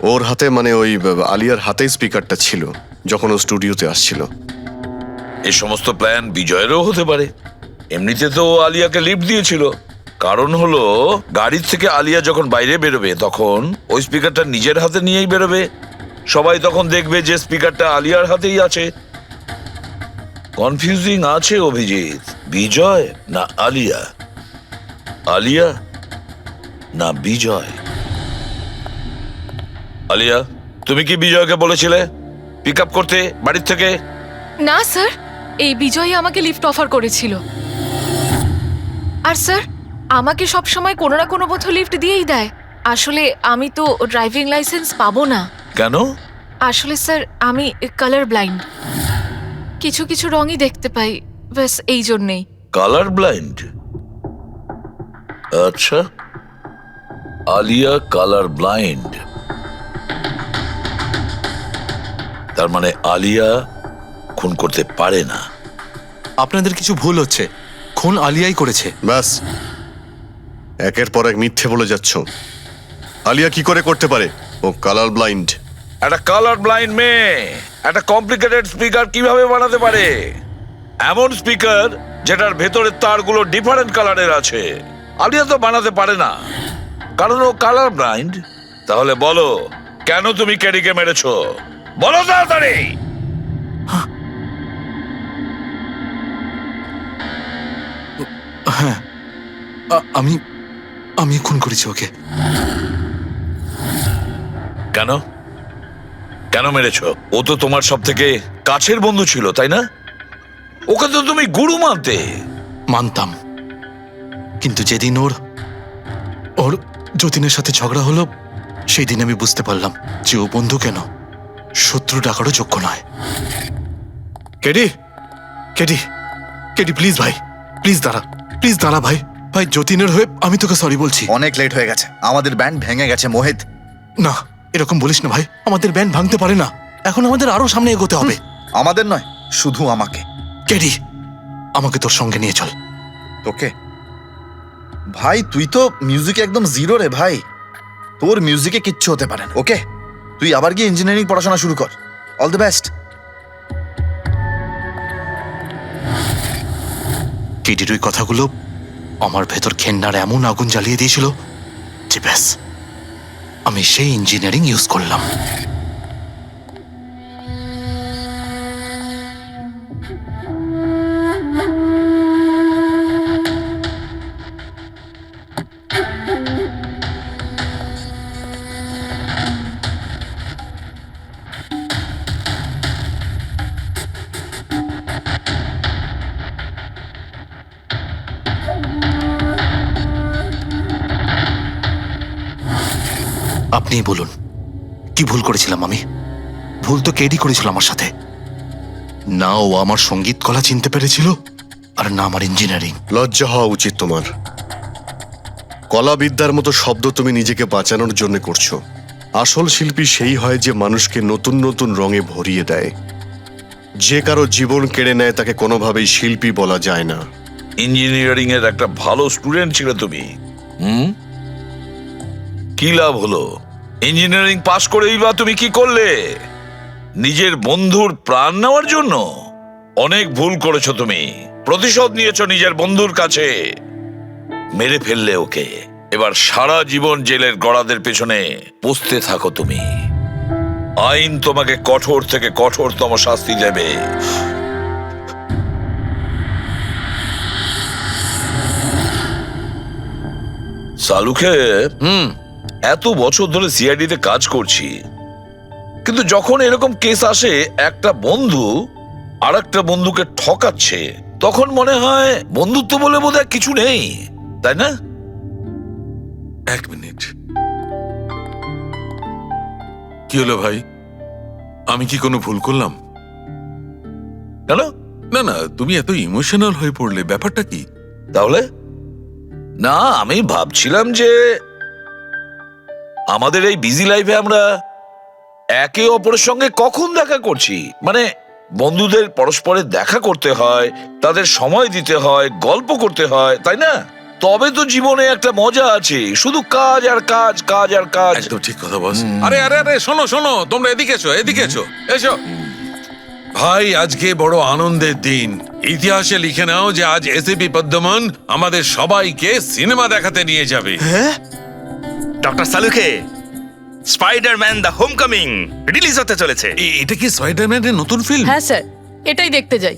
ওর হাতে মানে ওই আলিয়ার হাতেই স্পিকারটা ছিল যখন ও স্টুডিওতে আসছিল। এই সমস্ত প্ল্যান বিজয়েরও হতে পারে। এমনিতে তো ও আলিয়াকে লিফট দিয়েছিল, কারণ হলো গাড়ির থেকে আলিয়া যখন বাইরে বেরোবে তখন ওই স্পিকারটা নিজের হাতে নিয়েই বেরোবে। সবাই তখন দেখবে যে স্পিকারটা আলিয়ার হাতেই আছে। কনফিউজিং আছে অভিজিৎ, বিজয় না আলিয়া, আলিয়া না বিজয়। আলিয়া, তুমি কি বিজয়কে বলেছিলে পিক আপ করতে বাড়ির থেকে? না স্যার, এই বিজয়ই আমাকে লিফট অফার করেছিল। আর স্যার, আমাকে সব সময় কোনো না কোনো বোধ লিফট দিয়েই দেয়। আসলে আমি তো ড্রাইভিং লাইসেন্স পাবো না। কেন? আসলে স্যার, আমি কালার ব্লাইন্ড, কিছু কিছু রঙই দেখতে পাই, ব্যাস এই জন্যেই। Colour blind? আচ্ছা, আলিয়া কালার ব্লাইন্ড। তার মানে আলিয়া খুন করতে পারে না। আপনাদের কিছু ভুল হচ্ছে, খুন আলিয়াই করেছে। ব্যাস, একের পর এক মিথ্যে বলে যাচ্ছ। আলিয়া কি করে করতে পারে? ও কালার ব্লাইন্ড। একটা কালার ব্লাইন্ড মেয়ে একটা কমপ্লিকেটেড স্পিকার কিভাবে বানাতে পারে? এমন স্পিকার যেটার ভেতরের তারগুলো ডিফারেন্ট কালারের আছে। আলিয়া তো বানাতে পারে না, কারণ ও কালার ব্লাইন্ড। তাহলে বলো, কেন তুমি ক্যারিকে মেরেছো? বলো তাড়াতাড়ি। হ্যাঁ, আমি আমি খুন করেছি ওকে। কেন কেন মেরেছো? ও তো তোমার সব থেকে কাছের বন্ধু ছিল, তাই না? ওকে তো তুমি গুরু মানতে। মানতাম, কিন্তু যেদিন ওর যতীনের সাথে ঝগড়া হলো, সেই দিন আমি বুঝতে পারলাম যে ও বন্ধু কেন শত্রু ডাকারও যোগ্য নয়। কেডি, কেডি, কেডি, প্লিজ ভাই, প্লিজ দাঁড়া ভাই। ভাই, যতীনের হয়ে আমি তোকে সরি বলছি। অনেক লেট হয়ে গেছে, আমাদের ব্যান্ড ভেঙে গেছে মোহিত। না, এরকম বলিস না ভাই, আমাদের ব্যান্ড ভাঙতে পারে না। এখন আমাদের আরো সামনে এগোতে হবে। আমাদের নয়, শুধু আমাকে। কেডি, আমাকে তোর সঙ্গে নিয়ে চল। তোকে? ভাই, তুই তো মিউজিকে একদম জিরো রে ভাই। তোর মিউজিকে কিচ্ছু হতে পারে না। ওকে, তুই আবার গিয়ে ইঞ্জিনিয়ারিং পড়াশোনা শুরু কর। All the best. কেডির ওই কথাগুলো আমার ভেতর ঘেন্নার এমন আগুন জ্বালিয়ে দিয়েছিল যে ব্যাস, আমি সেই ইঞ্জিনিয়ারিং ইউজ করলাম। আপনিই বলুন, কি ভুল করেছিলাম আমি? ভুল তো কেডি করেছিল আমার সাথে। না ও আমার সঙ্গীত কলা চিনতে পেরেছিল, আর না আমার ইঞ্জিনিয়ারিং। লজ্জা হওয়া উচিত তোমার। কলাবিদ্যার মতো শব্দ তুমি নিজেকে বাঁচানোর জন্য করছো। আসল শিল্পী সেই হয় যে মানুষকে নতুন নতুন রঙে ভরিয়ে দেয়। যে কারো জীবন কেড়ে নেয় তাকে কোনোভাবেই শিল্পী বলা যায় না। ইঞ্জিনিয়ারিং এর একটা ভালো স্টুডেন্ট ছিল তুমি। কি লাভ হলো? ইঞ্জিনিয়ারিং পাশ করেই বা তুমি কি করলে? নিজের বন্ধুর প্রাণ নেওয়ার জন্য? অনেক ভুল করেছো তুমি। প্রতিশোধ নিয়েছো নিজের বন্ধুর কাছে। মেরে ফেললে ওকে। এবার সারা জীবন জেলের গড়াদের পেছনে পৌঁছতে থাকো তুমি। আইন তোমাকে কঠোর থেকে কঠোরতম শাস্তি দেবে। সালুকে এত বছর ধরে সিআইডিতে কাজ করছি, কিন্তু যখন এরকম কেস আসে একটা বন্ধু আর একটা বন্ধুকে ঠকাচ্ছে, তখন মনে হয় বন্ধুত্ব বলে বোধহয় কিছু নেই, তাই না? এক মিনিট, কি হলো ভাই? আমি কি কোনো ভুল করলাম? কেন? না না, তুমি এত ইমোশনাল হয়ে পড়লে, ব্যাপারটা কি? তাহলে না, আমি ভাবছিলাম যে আমাদের এই বিজি লাইফে আমরা একে অপরের সঙ্গে কখন দেখা করছি। মানে বন্ধুদের পরস্পরের দেখা করতে হয়, তাদের সময় দিতে হয়, গল্প করতে হয়, তাই না? তবে তো জীবনে একটা মজা আছে। শুধু কাজ আর কাজ, কাজ আর কাজ। একদম ঠিক কথা বস। আরে আরে আরে, শোনো শোনো, তোমরা এদিকে এসো, এদিকে এসো, এসো। ভাই, আজকে বড় আনন্দের দিন। ইতিহাসে লিখে নাও যে আজ এসিপি পদ্মমন আমাদের সবাইকে সিনেমা দেখাতে নিয়ে যাবে। ডক্টর সালুকে, স্পাইডারম্যান দ্য হোমকামিং রিলিজ হতে চলেছে। এটা কি স্পাইডারম্যানের নতুন ফিল্ম? হ্যাঁ স্যার, এটাই দেখতে যাই।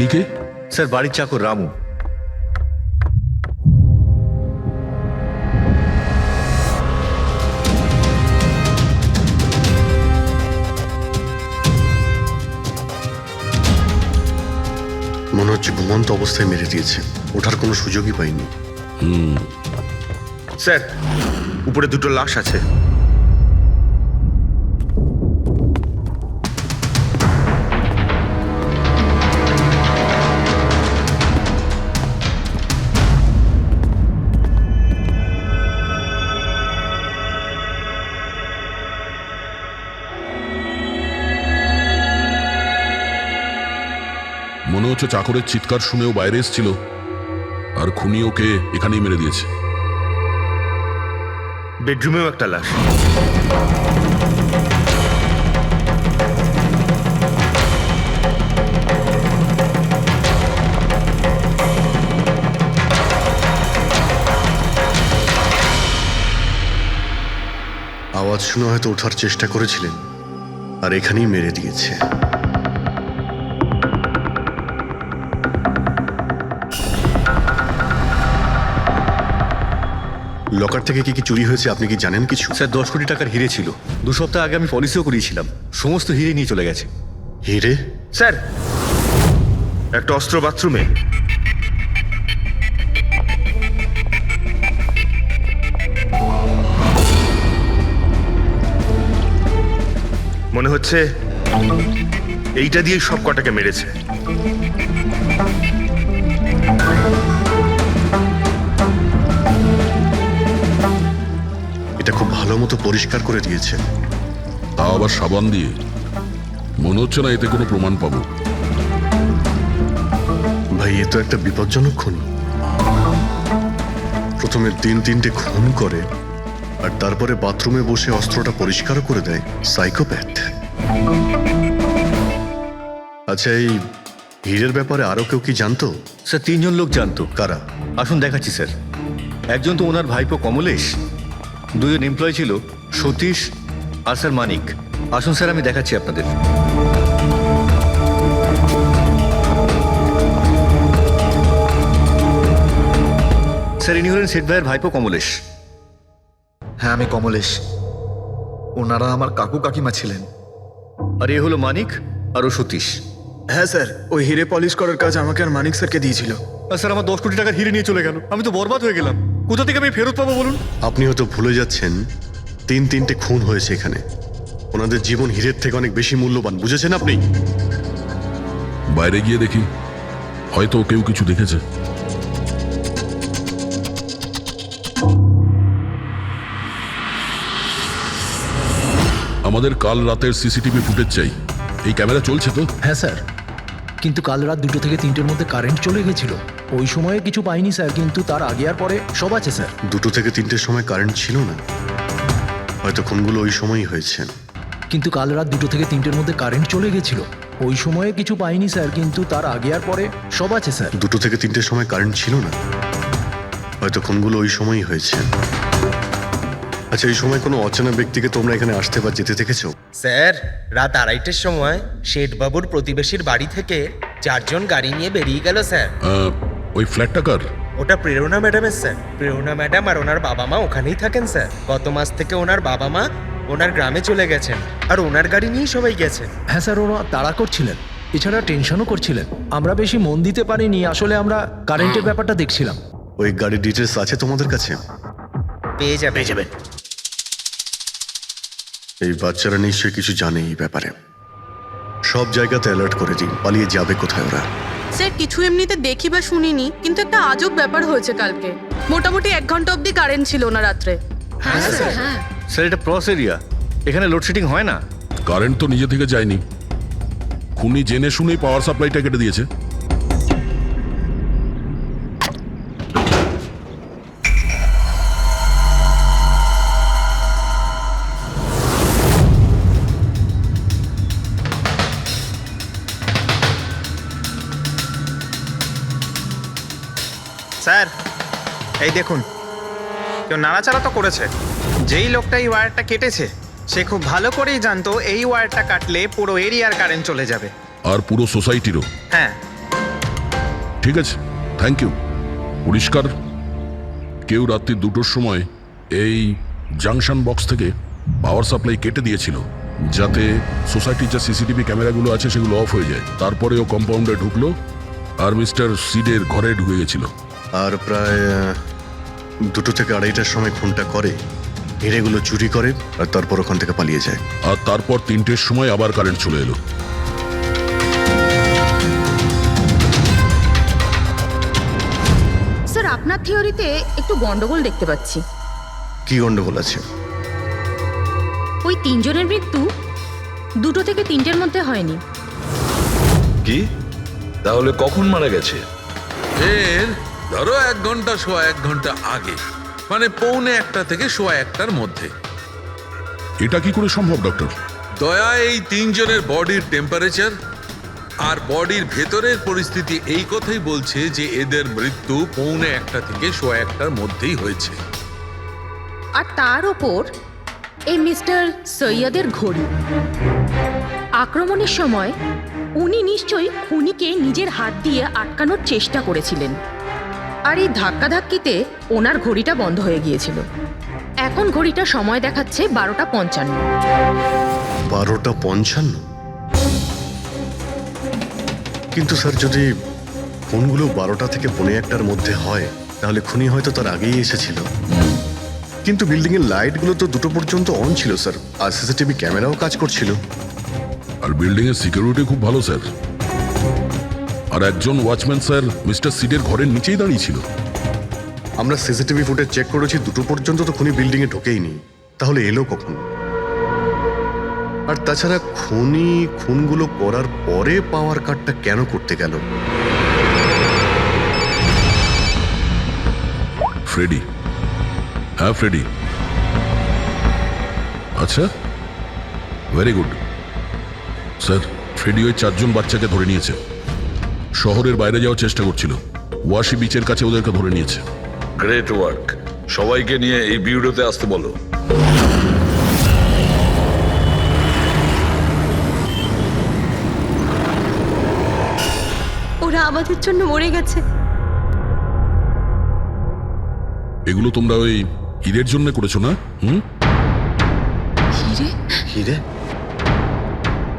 ইনিকে? স্যার বাড়ির চাকর রামু। মনে হচ্ছে ঘুমন্ত অবস্থায় মেরে দিয়েছে, ওঠার কোনো সুযোগই পাইনি। স্যার উপরে দুটো লাশ আছে। মনে হচ্ছে চাকরের চিৎকার শুনেও বাইরে এসেছিল, আর খুনি ওকে এখানেই মেরে দিয়েছে। বেডরুমেও একটা লাশ। আওয়াজ শুনে হয়তো ওঠার চেষ্টা করেছিলেন, আর এখানেই মেরে দিয়েছে। লকার থেকে কি কি চুরি হয়েছে আপনি কি জানেন কিছু? স্যার 10 কোটি টাকার হিরে ছিল। 2 সপ্তাহ আগে আমি পলিসিও করিয়েছিলাম, সমস্ত হিরে নিয়ে চলে গেছে। হিরে? স্যার একটা অস্ত্র বাথরুমে। মনে হচ্ছে এইটা দিয়ে সব কটাকে মেরেছে। এটা খুব ভালো মতো পরিষ্কার করে দিয়েছে। তাও আবার সাবান দিয়ে। মনে হচ্ছে না এতে কোনো প্রমাণ পাবো। ভাই এ তো একটা বিপজ্জনক খুনি। প্রথমে 3-3টে খুন করে, আর তারপরে বাথরুমে বসে অস্ত্রটা পরিষ্কারও করে দেয়। সাইকোপ্যাথ। আচ্ছা, এই হীরের ব্যাপারে আরো কেউ কি জানতো? স্যার 3 জন লোক জানতো। কারা? আসুন দেখাচ্ছি স্যার। একজন তো ওনার ভাইপো কমলেশ, 2 জন এমপ্লয় ছিল সতীশ আর স্যার মানিক। আসুন স্যার আমি দেখাচ্ছি আপনাদের। স্যার ইনি হলেন সেট ভাইয়ের ভাইপো কমলেশ। হ্যাঁ আমি কমলেশ, ওনারা আমার কাকু কাকিমা ছিলেন। আর এ হলো মানিক আর ও সতীশ। হ্যাঁ স্যার, ওই হিরে পলিশ করার কাজ আমাকে আর মানিক স্যারকে দিয়েছিল। আর স্যার আমার 10 কোটি টাকার হিরে নিয়ে চলে গেল, আমি তো বরবাদ হয়ে গেলাম। কোথা থেকে আমি ফেরত পাবো বলুন? আপনি হয়তো ভুলে যাচ্ছেন 3-3টে খুন হয়েছে এখানে। ওনাদের জীবন হীরের থেকে অনেক বেশি মূল্যবান, বুঝেছেন আপনি? বাইরে গিয়ে দেখি, হয়তো কেউ কিছু দেখেছে। আমাদের কাল রাতের সিসিটিভি ফুটেজ চাই। এই ক্যামেরা চলছে তো? হ্যাঁ স্যার, কিন্তু কাল রাত 2 থেকে 3টের মধ্যে কারেন্ট চলে গেছিল। ওই সময়ে কিছু পাইনি স্যার, কিন্তু তার আগে আর পরে সব আছে স্যার। 2 থেকে 3টের সময় কারেন্ট ছিল না, হয়তো খুনগুলো ওই সময়ই হয়েছে। কিন্তু কাল রাত 2 থেকে 3টের মধ্যে কারেন্ট চলে গেছিল। ওই সময়ে কিছু পাইনি স্যার, কিন্তু তার আগে আর পরে সব আছে স্যার। 2 থেকে 3টের সময় কারেন্ট ছিল না, হয়তো খুনগুলো ওই সময়ই হয়েছে। আচ্ছা, এই সময় কোনো অচেনা ব্যক্তিকে তোমরা এখানে আসতে বা যেতে দেখেছো? স্যার রাত 2:30টার সময় শেঠবাবুর প্রতিবেশীর বাড়ি থেকে 4 জন গাড়ি নিয়ে বেরিয়ে গেল স্যার। ওই ফ্ল্যাটটা কার? ওটা প্রেরণা ম্যাডামের স্যার। প্রেরণা ম্যাডাম আর ওনার বাবা মা ওখানেই থাকেন স্যার। গত মাস থেকে ওনার বাবা মা ওনার গ্রামে চলে গেছেন, আর ওনার গাড়ি নিয়েই সবাই গেছেন। হ্যাঁ স্যার, ওরা তাড়া করছিলেন, এছাড়া টেনশনও করছিলেন। আমরা বেশি মন দিতে পারিনি, আসলে আমরা কারেন্টের ব্যাপারটা দেখছিলাম। ওই গাড়ির ডিটেলস আছে তোমাদের কাছে? পেয়ে যাবেন। এই বাচ্চারা নিশ্চয়ই কিছু জানে এই ব্যাপারে। সব জায়গাতে অ্যালার্ট করে দিন, পালিয়ে যাবে কোথায় ওরা। স্যার কিছু এমনিতে দেখি বা শুনিনি, কিন্তু একটা আজব ব্যাপার হয়েছে কালকে। মোটামুটি 1 ঘন্টা অবধি কারেন্ট ছিল না রাত্রে। হ্যাঁ স্যার, হ্যাঁ। স্যার এটা ক্রস এরিয়া, এখানে লোডশেডিং হয় না। কারেন্ট তো নিজে থেকে যায়নি, খুনি জেনে শুনেই পাওয়ার সাপ্লাইটা কেটে দিয়েছে। স্যার এই দেখুন, কেউ নাড়াচাড়া তো করেছে। যেই লোকটা এই ওয়্যারটা কেটেছে সে খুব ভালো করেই জানতো এই ওয়্যারটা কাটলে পুরো এরিয়ার কারেন্ট চলে যাবে। আর পুরো সোসাইটিরও। হ্যাঁ, ঠিক আছে, থ্যাংক ইউ। পরিষ্কার, কেউ রাত্রি 2টোর সময় এই জাংশন বক্স থেকে পাওয়ার সাপ্লাই কেটে দিয়েছিল, যাতে সোসাইটির যা সিসিটিভি ক্যামেরাগুলো আছে সেগুলো অফ হয়ে যায়। তারপরে ও কম্পাউন্ডে ঢুকলো আর মিস্টার সিডের ঘরে ঢুকে গেছিল। আর প্রায় 2টো থেকে 2:30টার সময় খুনটা করে, হিরেগুলো চুরি করে আর তারপর ওখান থেকে পালিয়ে যায়। আর তারপর 3টের সময় আবার কারেন্ট চলে এলো। স্যার আপনার থিওরিতে একটু গন্ডগোল দেখতে পাচ্ছি। কি গন্ডগোল আছে? ওই 3 জনের মৃত্যু 2টো থেকে 3টের মধ্যে হয়নি। কি তাহলে কখন মারা গেছে? এর ধরো 1 ঘন্টা সোয়া 1 ঘন্টা আগে, মানে 1:45 থেকে সোয়া 1টার মধ্যে। এটা কি করে সম্ভব ডক্টর? দয়া, এই 3 জনের বডির টেম্পারেচার আর বডির ভেতরের পরিস্থিতি এই কথাই বলছে যে এদের মৃত্যু 1:45 থেকে সোয়া 1টার মধ্যেই হয়েছে। আর তার ওপর এই মিস্টার সৈয়দের ঘড়ি। আক্রমণের সময় উনি নিশ্চয়ই খুনিকে নিজের হাত দিয়ে আটকানোর চেষ্টা করেছিলেন, আর এই ধাক্কাধাক্কিতে ওনার ঘড়িটা বন্ধ হয়ে গিয়েছিল। এখন ঘড়িটা সময় দেখাচ্ছে 12:55। 12:55? কিন্তু স্যার, যদি খুনগুলো 12টা থেকে 1:45টার মধ্যে হয় তাহলে খুনি হয়তো তার আগেই এসেছিল। কিন্তু বিল্ডিং এর লাইটগুলো তো 2টো পর্যন্ত অন ছিল স্যার, আর সিসিটিভি ক্যামেরাও কাজ করছিল। আর বিল্ডিং এর সিকিউরিটি খুব ভালো স্যার। আর একজন ওয়াচম্যান স্যার মিস্টার সিডের ঘরের নিচেই দাঁড়িয়ে ছিল। আমরা সিসিটিভি ফুটেজ চেক করেছি, 2টো পর্যন্ত তো খুনি বিল্ডিং এ ঢোকেইনি। তাহলে এলো কখন? আর তাছাড়া খুনি খুনগুলো করার পরে পাওয়ার কাটটা কেন করতে গেল? ফ্রেডি। হ্যাঁ ফ্রেডি। আচ্ছা, ভেরি গুড স্যার। ফ্রেডি ওই 4 জন বাচ্চাকে ধরে নিয়েছে। শহরের বাইরে যাওয়ার চেষ্টা করছিল, ওয়াশি বিচের কাছে ওদেরকে ধরে নিয়েছে। Great work. সবাইকে নিয়ে এই বিউরোতে আসতে বলো। ওরা আমাদের জন্য মরে গেছে। এগুলো তোমরা ওই হিরের জন্য করেছো না? হিরে? হিরে?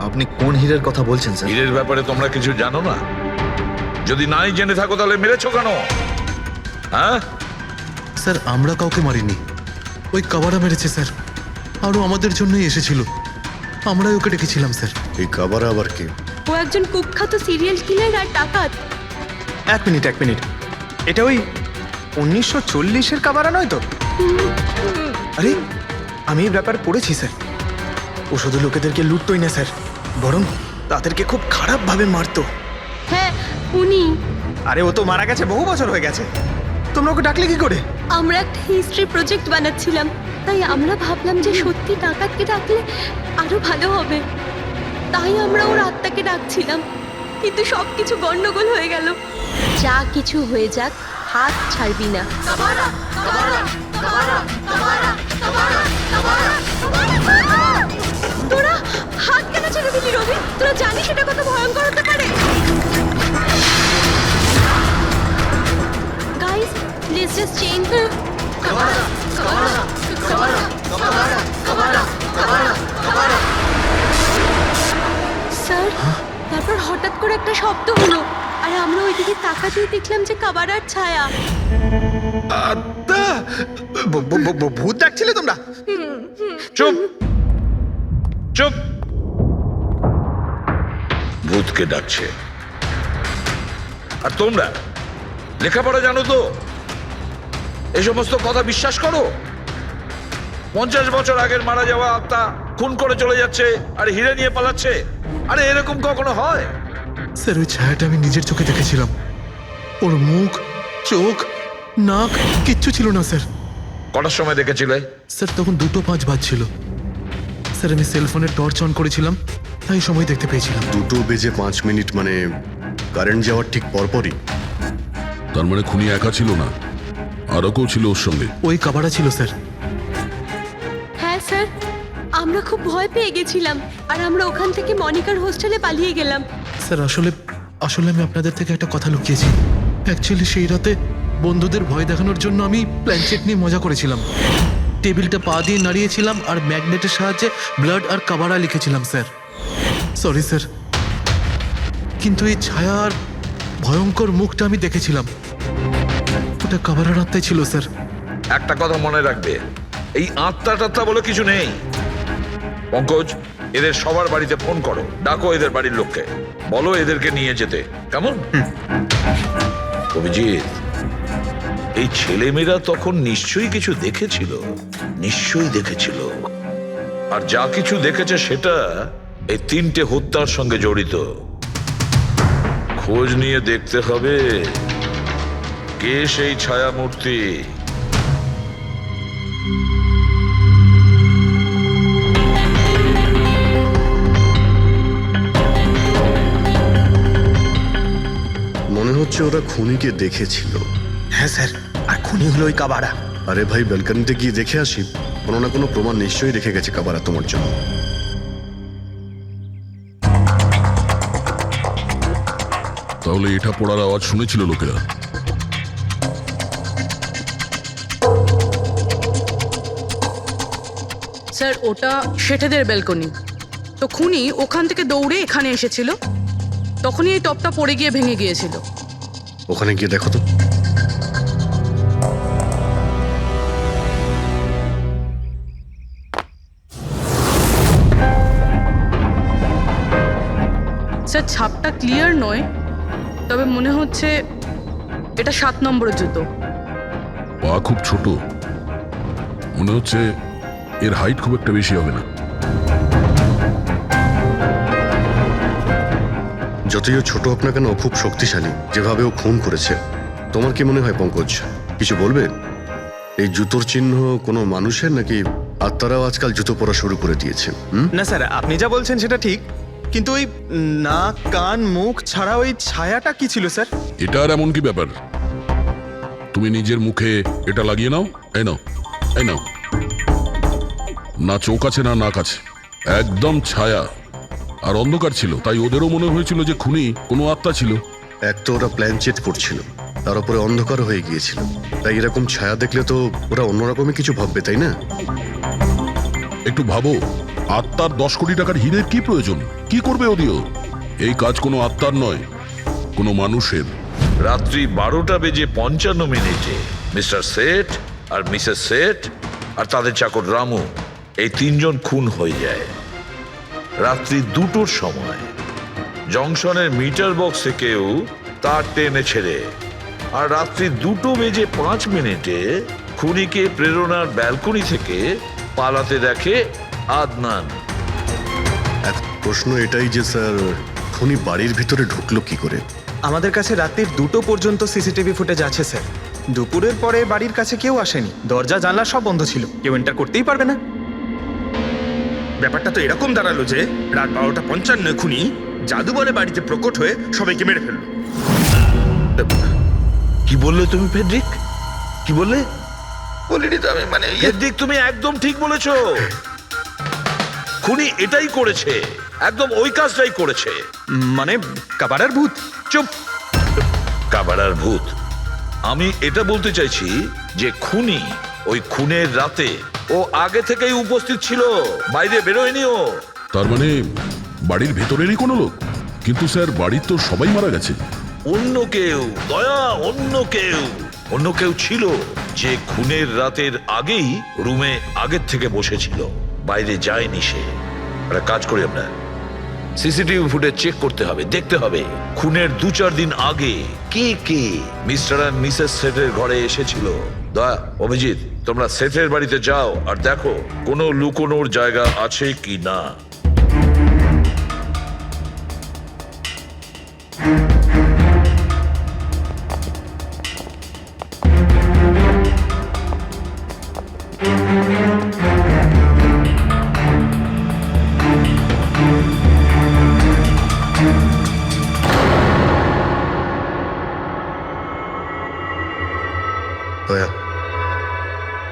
আপনি কোন হীরের কথা বলছেন স্যার? হীরের ব্যাপারে তোমরা কিছু জানো না? যদি নাই জেনে থাকো তাহলে মেরেছো কেন? হ্যাঁ স্যার, আমরা কাউকে মারিনি, ওই কাবারা মেরেছে স্যার। আরও আমাদের জন্যই এসেছিল, আমরাই ওকে ডেকেছিলাম স্যার। এই কাবারা আবার কে? ও একজন কুখ্যাত সিরিয়াল কিলার আর ডাকাত। 1 মিনিট। এটা ওই 1940-এর কাবারা নয় তো? আরে, আমি এই ব্যাপার পড়েছি স্যার। ও শুধু লোকেদেরকে লুটতোই না স্যার, বরং তাদেরকে খুব খারাপভাবে মারতো। হ্যাঁ, উনি। আরে, ও তো মারা গেছে, বহু বছর হয়ে গেছে। তোমরা ওকে ডাকলে কি করে? আমরা একটা হিস্ট্রি প্রজেক্ট বানাচ্ছিলাম, তাই আমরা ভাবলাম যে সত্যি ডাকাতকে ডাকলে আরো ভালো হবে। তাই আমরা ওর আত্মাকে ডাকছিলাম, কিন্তু সবকিছু গন্ডগোল হয়ে গেল। যা কিছু হয়ে যাক, হাত ছাড়বি না। তোরা হাত কেন ছেড়ে দিলি রবি? তোরা জানিস এটা কত ভয়ঙ্কর হতে পারে। Guys, let's just change the sir. তারপর হঠাৎ করে একটা শব্দ হলো, আর আমরা ওইদিকে তাকাতেই দেখলাম যে কাবারার ছায়া। ভূত ডাকছিলে তোমরা? চুপ চুপ। ভূতকে ডাকছে। আর তোমরা লেখাপড়া জানো তো? এই সমস্ত কথা বিশ্বাস করো? 50 বছর আগের মারা যাওয়া আত্মা খুন করে চলে যাচ্ছে আর হিরে নিয়ে পালাচ্ছে। আরে এরকম কখনো হয়? স্যার, ওই ছায়াটা আমি নিজের চোখে দেখেছিলাম। ওর মুখ, চোখ, নাক কিচ্ছু ছিল না স্যার। কটার সময় দেখেছিলে? স্যার, তখন 2:05 বাজছিল। স্যার, আমি সেলফোনের টর্চ অন করেছিলাম, তাই সময় দেখতে পেয়েছিলাম। 2:05 মানে কারেন্ট যাওয়ার ঠিক পরপরই। তার মানে খুনি একা ছিল না, আরও কেউ ছিল ওর সঙ্গে। ওই কাবারা ছিল স্যার। হ্যাঁ স্যার, আমরা খুব ভয় পেয়ে গেছিলাম, আর আমরা ওখান থেকে মনিকার হোস্টেলে পালিয়ে গেলাম। স্যার, আসলে আসলে আমি আপনাদের থেকে একটা কথা লুকিয়েছি। অ্যাকচুয়ালি সেই রাতে বন্ধুদের ভয় দেখানোর জন্য আমি প্ল্যানচেট নিয়ে মজা করেছিলাম। টেবিলটা পা দিয়ে নাড়িয়েছিলাম আর ম্যাগনেটের সাহায্যে ব্লাড আর কাবারা লিখেছিলাম স্যার। সরি স্যার, কিন্তু এই ছায়ার ভয়ঙ্কর মুখটা আমি দেখেছিলাম, ওটা কাবারার আত্মাই ছিল স্যার। একটা কথা মনে রাখবে, এই আত্মা টাত্মা বলে কিছু নেই। পঙ্কজ, এদের সবার বাড়িতে ফোন করো, ডাকো এদের বাড়ির লোককে, বলো এদেরকে নিয়ে যেতে, কেমন? অভিজিৎ, এই ছেলেমেয়েরা তখন নিশ্চয়ই কিছু দেখেছিল, নিশ্চয়ই দেখেছিল। আর যা কিছু দেখেছে সেটা এই 3টে হত্যার সঙ্গে জড়িত। খোঁজ নিয়ে দেখতে হবে কে সেই ছায়ামূর্তি। মনে হচ্ছে ওরা খুনিকে দেখেছিল। হ্যাঁ স্যার, আর খুনি হলো ওই কাবারা। আরে ভাই, ব্যালকনিতে গিয়ে দেখে আসি, কোনো না কোনো প্রমাণ নিশ্চয়ই রেখে গেছে কাবারা তোমার জন্য। তাহলে এটা পড়ার আওয়াজ শুনেছিল লোকেরা? স্যার ওটা শেঠেদের ব্যালকনি। তো খুনি ওখান থেকে দৌড়ে এখানে এসেছিল, তখনই এই টপটা পড়ে গিয়ে ভেঙে গিয়েছিল। ওখানে গিয়ে দেখো তো। স্যার ছাপটা ক্লিয়ার নয়, তবে মনে হচ্ছে এটা 7 নম্বরের জুতো। পা খুব ছোট, মনে হচ্ছে এর হাইট খুব একটা বেশি হবে না। যতই ও ছোট হোক না কেন, ও খুব শক্তিশালী, যেভাবে ও খুন করেছে। তোমার কি মনে হয় পঙ্কজ, কিছু বলবে? এই জুতোর চিহ্ন কোনো মানুষের, নাকি আত্মারাও আজকাল জুতো পরা শুরু করে দিয়েছে? না স্যার, আপনি যা বলছেন সেটা ঠিক, কিন্তু ওই নাক কান মুখ ছাড়া ওই ছায়াটা কি ছিল স্যার? এটা আর এমন কি ব্যাপার? তুমি নিজের মুখে এটা লাগিয়ে নাও, এই নাও, এই নাও। না চোখ আছে না নাক আছে, একদম ছায়া আর অন্ধকার ছিল, তাই ওদেরও মনে হয়েছিল যে খুনি কোনো আত্মা ছিল। এক তো ওরা প্ল্যানচেট করছিল, তার উপরে অন্ধকার হয়ে গিয়েছিল, তাই এরকম ছায়া দেখলে তো ওরা অন্যরকমই কিছু ভাববে, তাই না? একটু ভাবো, আত্মার 10 কোটি টাকার হীরের কি প্রয়োজন? কি করবে ওদিও? এই কাজ কোনো আত্মার নয়, কোনো মানুষের। রাত্রি 12:55 মিস্টার সেঠ আর মিসেস সেঠ আর তাদের চাকর রামু, এই 3 জন খুন হয়ে যায়। রাত্রি 2টোর সময় জংশনের মিটার বক্সে কেউ তার টেনে ছেড়ে, আর রাত্রি 2:05 খুনিকে প্রেরণার ব্যালকনি থেকে পালাতে দেখে আদনান। এক প্রশ্ন এটাই যে স্যার, খুনি বাড়ির ভিতরে ঢুকলো কি করে? আমাদের কাছে রাত্রির 2টো পর্যন্ত সিসিটিভি ফুটেজ আছে স্যার। দুপুরের পরে বাড়ির কাছে কেউ আসেনি, দরজা জানলা সব বন্ধ ছিল, কেউ এন্টার করতেই পারবে না। ব্যাপারটা তো এরকম দাঁড়ালো যে রাত 12:55 খুনি জাদু বলে বাড়িতে প্রকট হয়ে সবাইকে মেরে ফেললো। কি বললে তুমি ফেডরিক? কি বললে? বলিনি তো আমি, মানে ফেডরিক, তুমি একদম ঠিক বলেছো। খুনি এটাই করেছে, একদম ওই কাজটাই করেছে। মানে কাবারার ভূত? চুপ, কাবারার ভূত। আমি এটা বলতে চাইছি যে খুনি ওই খুনের রাতে ও আগে থেকেই উপস্থিত ছিল, বাইরে বেরোয়নি ও। তার মানে বাড়ির ভেতরেরই কোনো লোক? কিন্তু স্যার, বাড়ির তো সবাই মারা গেছে। অন্য কেউ, দয়া, অন্য কেউ ছিল যে খুনের রাতের আগেই রুমে আগের থেকে বসেছিল, বাইরে যায়নি সে। একটা কাজ করি আমরা, সিসিটিভি ফুটেজ চেক করতে হবে, দেখতে হবে খুনের 2-4 দিন আগে কে কে মিস্টার আর মিসেস সেটের ঘরে এসেছিল। দয়া, অভিজিৎ, তোমরা সেটের বাড়িতে যাও আর দেখো কোনো লুকোনোর জায়গা আছে কি না। দয়া,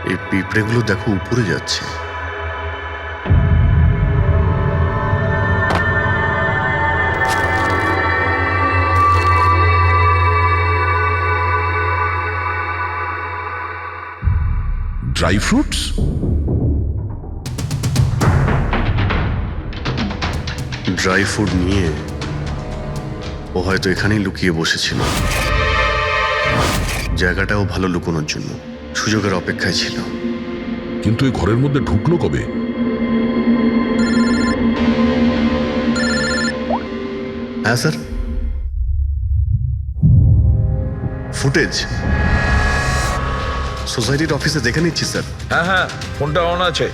এই পিঁপড়েগুলো দেখো উপরে যাচ্ছে। Dry fruits? ড্রাই ফুড নিয়ে ও হয়তো এখানেই লুকিয়ে বসেছিল। জায়গাটাও ভালো লুকোনোর জন্য সুযোগের অপেক্ষায় ছিল। কিন্তু এই ঘরের মধ্যে ঢুকলো কবে? হ্যাঁ স্যার, ফুটেজ সোসাইটির অফিসে দেখে নিচ্ছি স্যার। হ্যাঁ হ্যাঁ, ফোনটা অন আছে,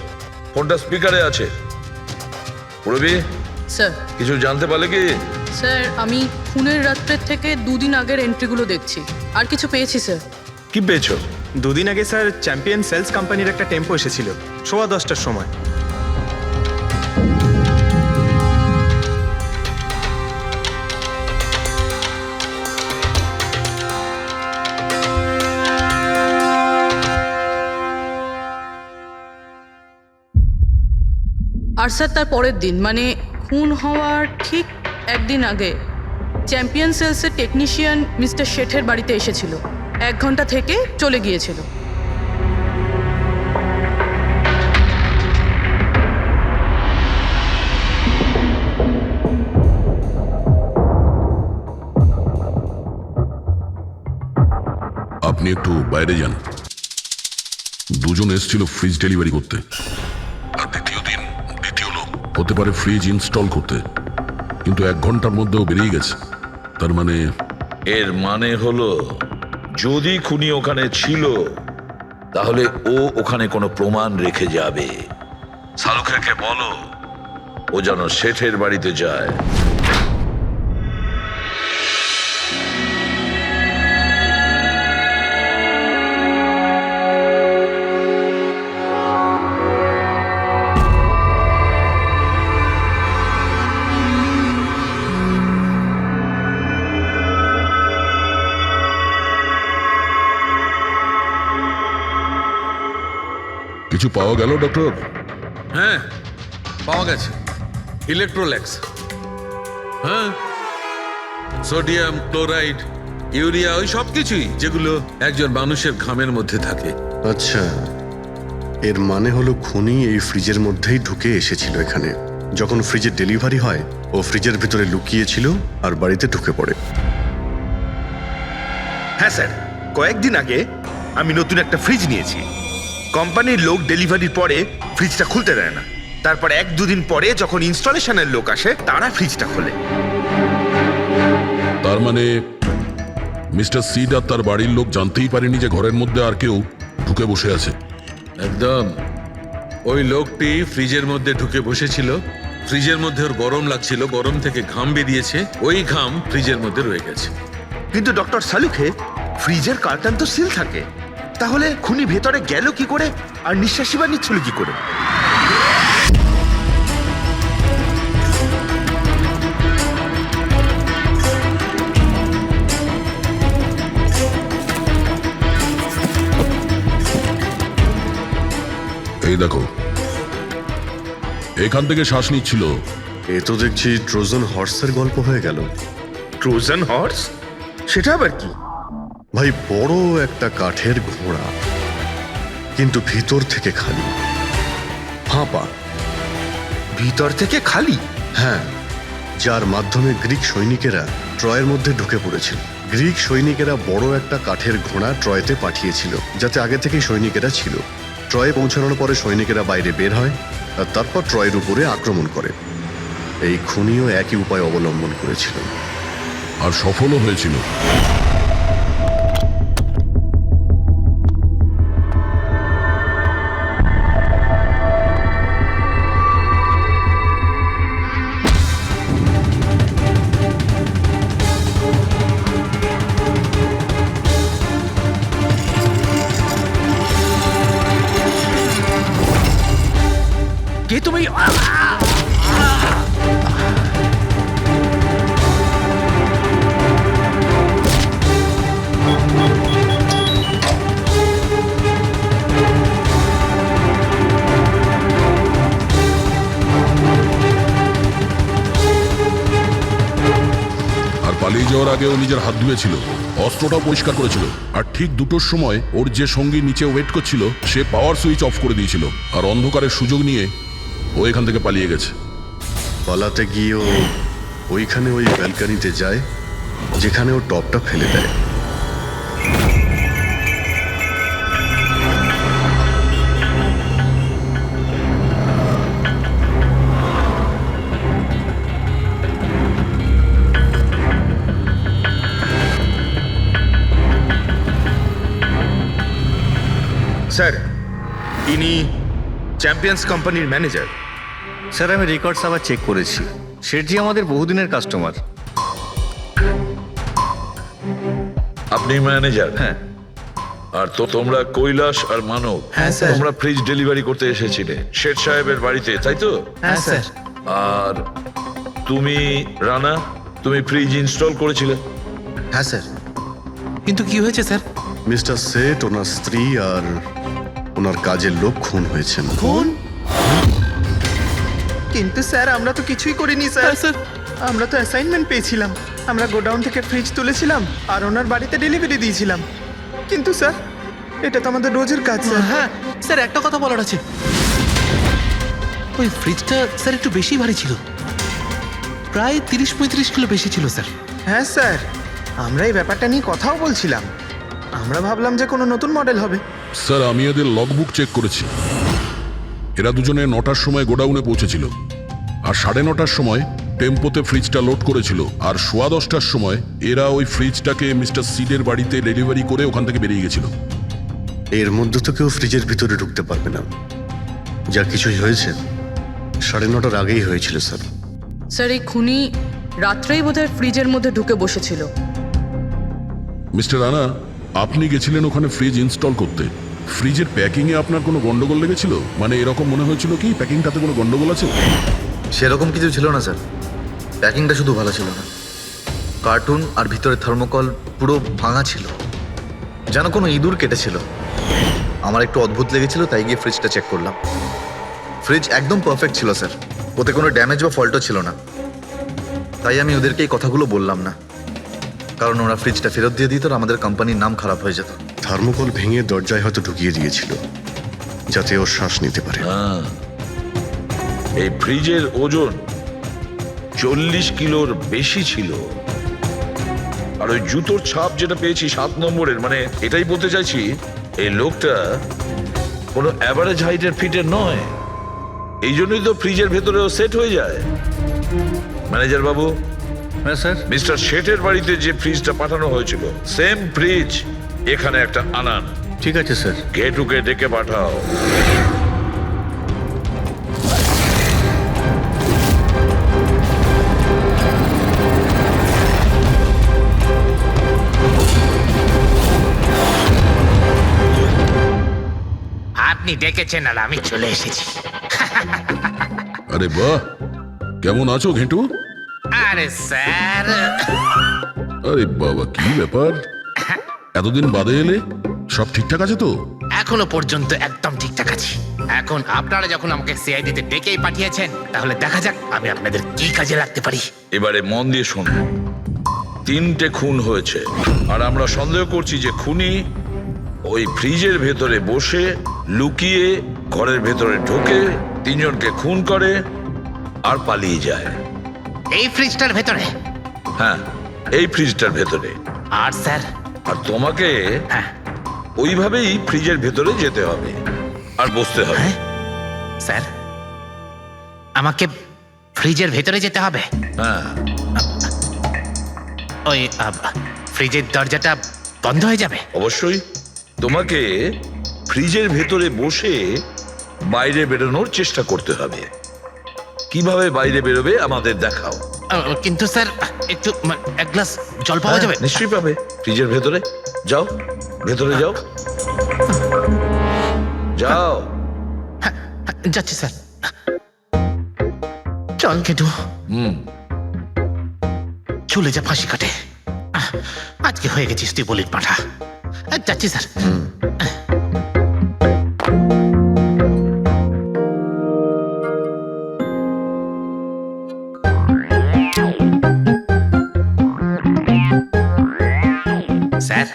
ফোনটা স্পিকারে আছে। পুরবি স্যার কিছু জানতে পারলে কি? স্যার আমি খুনের রাত্রের থেকে 2 দিন আগের এন্ট্রিগুলো দেখছি, আর কিছু পেয়েছি স্যার। কি পেয়েছো? 2 দিন আগে স্যার চ্যাম্পিয়ন সেলস কোম্পানির একটা টেম্পো এসেছিল 10:15টার সময়। আর স্যার তার পরের দিন মানে খুন হওয়ার ঠিক 1 দিন আগে চ্যাম্পিয়ন সেলসের টেকনিশিয়ান মিস্টার শেঠের বাড়িতে এসেছিল, 1 ঘন্টা থেকে চলে গিয়েছিল। আপনি একটু বাইরে যান। দুজন এসেছিল ফ্রিজ ডেলিভারি করতে, আর দ্বিতীয় লোক হতে পারে ফ্রিজ ইনস্টল করতে, কিন্তু 1 ঘন্টার মধ্যেও বেরিয়ে গেছে। তার মানে এর মানে হলো যদি খুনি ওখানে ছিল তাহলে ও ওখানে কোনো প্রমাণ রেখে যাবে। শালুখেরকে বলো ও যেন শেঠের বাড়িতে যায়। কিছু পাওয়া গেল ডক্টর? হ্যাঁ পাওয়া গেছে, ইলেকট্রোল্যাক্স। হ্যাঁ, সোডিয়াম ক্লোরাইড, ইউরিয়া, ওই সব কিছুই যেগুলো একজন মানুষের ঘামের মধ্যে থাকে। আচ্ছা, এর মানে হলো খুনি এই ফ্রিজের মধ্যেই ঢুকে এসেছিল এখানে। যখন ফ্রিজের ডেলিভারি হয় ও ফ্রিজের ভিতরে লুকিয়েছিল আর বাড়িতে ঢুকে পড়ে। হ্যাঁ স্যার, কয়েকদিন আগে আমি নতুন একটা ফ্রিজ নিয়েছি। কোম্পানির লোক ডেলিভারির পরে ফ্রিজটা খুলতে দেয় না, তারপর 1-2 দিন পরে যখন ইনস্টলেশনের লোক আসে তারা ফ্রিজটা খোলে। তার মানে মিস্টার সিড আর তার বাড়ির লোক জানতেই পারেনি যে ঘরের মধ্যে আর কেউ ঢুকে বসে আছে। একদম, ওই লোকটি ফ্রিজের মধ্যে ঢুকে বসেছিল, ফ্রিজের মধ্যে ওর গরম লাগছিল, গরম থেকে ঘাম বেরিয়েছে, ওই ঘাম ফ্রিজের মধ্যে রয়ে গেছে। কিন্তু ডক্টর সালুখে ফ্রিজের কার্টন তো সিল থাকে, তাহলে খুনি ভেতরে গেল কি করে আর নিঃশ্বাসই বা নিচ্ছিল কি করে? এই দেখো, এখান থেকে শ্বাস নিচ্ছিল। এ তো দেখছি ট্রোজান হর্সের গল্প হয়ে গেল। Trojan horse? সেটা আবার কি? ভাই, বড় একটা কাঠের ঘোড়া, কিন্তু ভিতর থেকে খালি, ফাঁপা। ভিতর থেকে খালি? হ্যাঁ, যার মাধ্যমে গ্রিক সৈনিকেরা ট্রয়ের মধ্যে ঢুকে পড়েছিল। গ্রিক সৈনিকেরা বড় একটা কাঠের ঘোড়া ট্রয়েতে পাঠিয়েছিল, যাতে আগে থেকেই সৈনিকেরা ছিল। ট্রয়ে পৌঁছানোর পরে সৈনিকেরা বাইরে বের হয় আর তারপর ট্রয়ের উপরে আক্রমণ করে। এই খুনিও একই উপায় অবলম্বন করেছিল আর সফলও হয়েছিল। কে তুমি? যাওয়ার আগে ও নিজের হাত ধুয়েছিল, অস্ত্রটাও পরিষ্কার করেছিল, আর ঠিক 2টোর সময় ওর যে সঙ্গী নিচে ওয়েট করছিল সে পাওয়ার সুইচ অফ করে দিয়েছিল, আর অন্ধকারের সুযোগ নিয়ে ও এখান থেকে পালিয়ে গেছে। পালাতে গিয়ে ও ওইখানে ওই ব্যালকানিতে যায় যেখানে ও টপটা ফেলে দেয়। স্যার, ইনি চ্যাম্পিয়ন্স কোম্পানির ম্যানেজার। স্যার আমি রেকর্ডস আবার চেক করেছি, শেঠজি আমাদের বহুদিনের কাস্টমার। আপনি ম্যানেজার? হ্যাঁ। আর তো তোমরা কৈলাস আর মানব, হ্যাঁ, স্যার। তোমরা ফ্রিজ ডেলিভারি করতে এসেছিলে শেঠ সাহেবের বাড়িতে, তাই তো? হ্যাঁ স্যার। আর তুমি রানা, তুমি ফ্রিজ ইনস্টল করেছিলে? হ্যাঁ স্যার। কিন্তু কি হয়েছে স্যার? মিস্টার সেট, ওনার স্ত্রী আর ওনার কাজের লোক খুন হয়েছেন। কোন? কিন্তু স্যার আমরা তো কিছুই করিনি স্যার। স্যার আমরা তো অ্যাসাইনমেন্ট পেয়েছিলাম, আমরা গোডাউন থেকে ফ্রিজ তুলেছিলাম আর ওনার বাড়িতে ডেলিভারি দিয়েছিলাম। কিন্তু স্যার এটা তো আমাদের রোজের কাজ স্যার। হ্যাঁ স্যার, একটা কথা বলার আছে। ওই ফ্রিজটা স্যার একটু বেশি ভারী ছিল, প্রায় 30-35 কিলো বেশি ছিল স্যার। হ্যাঁ স্যার, আমরা এই ব্যাপারটা নিয়ে কথাও বলছিলাম। আমরা ভাবলাম যে কোনো নতুন মডেল হবে। স্যার আমি এদের লগবুক চেক করেছি, এরা দুজনে 9টার সময় গোডাউনে পৌঁছেছিল, আর 9:30টার সময় টেম্পোতে ফ্রিজটা লোড করেছিল, আর 10:15টার সময় এরা ওই ফ্রিজটাকে মিস্টার সিডের বাড়িতে ডেলিভারি করে ওখান থেকে বেরিয়ে গেছিল। এর মধ্যে তো কেউ ফ্রিজের ভিতরে ঢুকতে পারবে না। যা কিছুই হয়েছে 9:30টার আগেই হয়েছিল স্যার। স্যার এই খুনি রাত্রেই বোধহয় ফ্রিজের মধ্যে ঢুকে বসেছিল। মিস্টার রানা, আপনি গেছিলেন ওখানে ফ্রিজ ইনস্টল করতে, ফ্রিজের প্যাকিংয়ে আপনার কোনো গন্ডগোল লেগেছিল? মানে এরকম মনে হয়েছিল কি প্যাকিংটাতে কোনো গন্ডগোল আছে? সেরকম কিছু ছিল না স্যার, প্যাকিংটা শুধু ভালো ছিল না, কার্টুন আর ভিতরে থার্মোকল পুরো ভাঙা ছিল, যেন কোনো ইঁদুর কেটেছিল। আমার একটু অদ্ভুত লেগেছিল, তাই গিয়ে ফ্রিজটা চেক করলাম। ফ্রিজ একদম পারফেক্ট ছিল স্যার, ওতে কোনো ড্যামেজ বা ফল্টও ছিল না। তাই আমি ওদেরকে এই কথাগুলো বললাম না, কারণ ওরা ফ্রিজটা ফেরত দিয়ে দিত আর আমাদের কোম্পানির নাম খারাপ হয়ে যেত। থার্মোকল ভেঙে দরজায় হয়তো ঢুকিয়ে দিয়েছিল যাতে ও শ্বাস নিতে পারে। এই ফ্রিজের ওজন 40 কিলোর বেশি ছিল, আর ওই জুতোর ছাপ যেটা পেয়েছি 7 নম্বরের, মানে এটাই বলতে চাইছি এই লোকটা কোনো অ্যাভারেজ হাইটের ফিটের নয়। এই জন্যই তো ফ্রিজের ভেতরেও সেট হয়ে যায়। ম্যানেজার বাবু, হ্যাঁ স্যার। মিস্টার শেঠের বাড়িতে যে ফ্রিজটা পাঠানো হয়েছিল সেম ফ্রিজ এখানে একটা আনান। ঠিক আছে স্যার। গেটুকে ডেকে পাঠাও। আপনি ডেকেছেন আর আমি চলে এসেছি। আরে বাহ, কেমন আছো ঘেঁটু? আরে স্যার, আরে বাবা, কি ব্যাপার, এতদিন বাদে এলে? সব ঠিকঠাক আছে তো? এখনো পর্যন্ত একদম ঠিকঠাক আছি। এখন আপনারা যখন আমাকে সিআইডিতে ডেকেই পাঠিয়েছেন, তাহলে দেখা যাক আমি আপনাদের কি কাজে লাগতে পারি। এবারে মন দিয়ে শুনুন। 3টে খুন হয়েছে, আর আমরা সন্দেহ করছি যে খুনি ওই ফ্রিজের ভেতরে বসে লুকিয়ে ঘরের ভেতরে ঢোকে, 3 জনকে খুন করে আর পালিয়ে যায়। এই ফ্রিজটার ভেতরে? হ্যাঁ, এই ফ্রিজটার ভেতরে। আর স্যার? আর তোমাকে হ্যাঁ, ওইভাবেই ফ্রিজের ভেতরে যেতে হবে আর বসতে হবে। স্যার আমাকে ফ্রিজের ভেতরে যেতে হবে? হ্যাঁ। ওই ফ্রিজের দরজাটা বন্ধ হয়ে যাবে? অবশ্যই। তোমাকে ফ্রিজের ভেতরে বসে বাইরে বেরোনোর চেষ্টা করতে হবে। কিভাবে বাইরে বেরোবে আমাদের দেখাও। কিন্তু স্যার একটু এক গ্লাস জল পাওয়া যাবে? নিশ্চয়ই পাবে। ফ্রিজের ভেতরে যাও, ভেতরে যাও, যাও। যাচ্ছি স্যার। চল কেটু, চলে যা ফাঁসি কাটে। আজকে হয়ে গেছিস তুই বলির পাঠা। যাচ্ছি স্যার। স্যার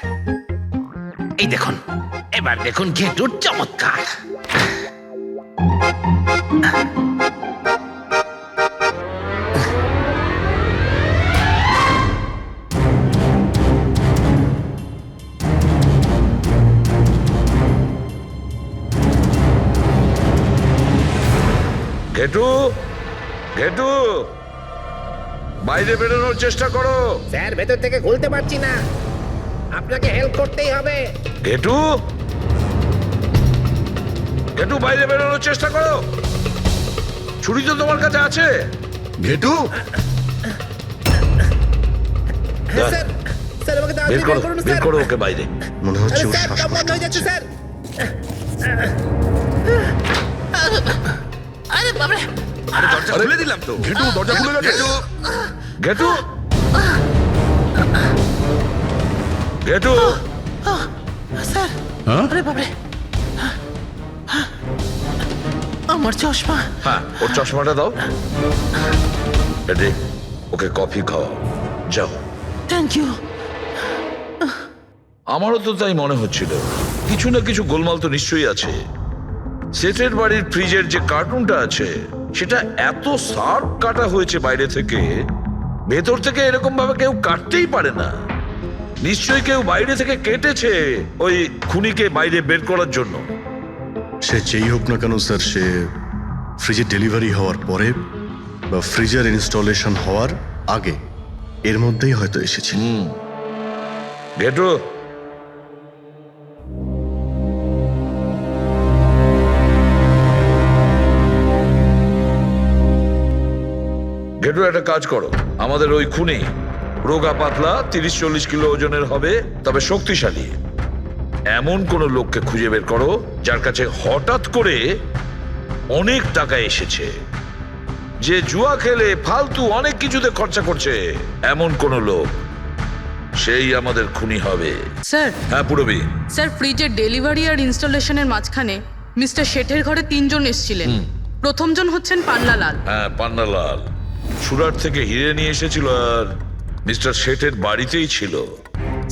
এই দেখুন, এবার দেখুন ঘেটুর চমৎকার। ঘেটু, ঘেটু, বাইরে বেরোনোর চেষ্টা করো। স্যার ভেতর থেকে খুলতে পারছি না, আপনাকে হেল্প করতেই হবে। ঘেটু, ঘেটু, বাইরে বেরোনোর চেষ্টা করো। ছুরি তো তোমার কাছে আছে। ঘেটু, স্যার স্যার আমাকে বের করো, বের করো ওকে বাইরে। মনে হচ্ছে ওর স্যার দম শ্বাসকষ্ট বন্ধ হয়ে যাচ্ছে হচ্ছে। স্যার। আরে বাবারে, দরজা খুলে দিলাম তো। ঘেটু দরজা খুলে গেছে। ঘেটু, ঘেটু, স্যার হ্যাঁ? আরে বাবারে, আমার চশমা। হ্যাঁ ওর চশমাটা দাও। এডি, ওকে কফি খাওয়াও, যাও। Thank you. আমারও তো তাই মনে হচ্ছিল, কিছু না কিছু গোলমাল তো নিশ্চয়ই আছে। সেটের বাড়ির ফ্রিজের যে কার্টুনটা আছে সেটা এত শার্প কাটা হয়েছে বাইরে থেকে, ভেতর থেকে এরকম ভাবে কেউ কাটতেই পারে না। নিশ্চয়ই কেউ বাইরে থেকে কেটেছে ওই খুনিকে বাইরে বের করার জন্য। সে যেই হোক না কেন স্যার, সে ফ্রিজের ডেলিভারি হওয়ার পরে বা ফ্রিজার ইনস্টলেশন হওয়ার আগে এর মধ্যেই হয়তো এসেছিল। ঘেটু, ঘেটু একটা কাজ করো, আমাদের ওই খুনি রোগা পাতলা 30-40 কিলো ওজনের হবে, তবে শক্তিশালী এমন কোন লোককে খুঁজে বের করো যার কাছে হঠাৎ করে অনেক টাকা এসেছে, যে জুয়া খেলে ফালতু অনেক কিছুতে খরচা করছে, এমন কোন লোক, সেই আমাদের খুনি হবে। স্যার হ্যাঁ পুরবি, স্যার ফ্রিজের ডেলিভারি আর ইনস্টলেশনের মাঝখানে মিস্টার শেঠের ঘরে 3 জন এসেছিলেন। প্রথমজন হচ্ছেন পান্নালাল। হ্যাঁ পান্নালাল সুরাট থেকে হিরে নিয়ে এসেছিল আর মিস্টার শেঠের বাড়িতেই ছিল।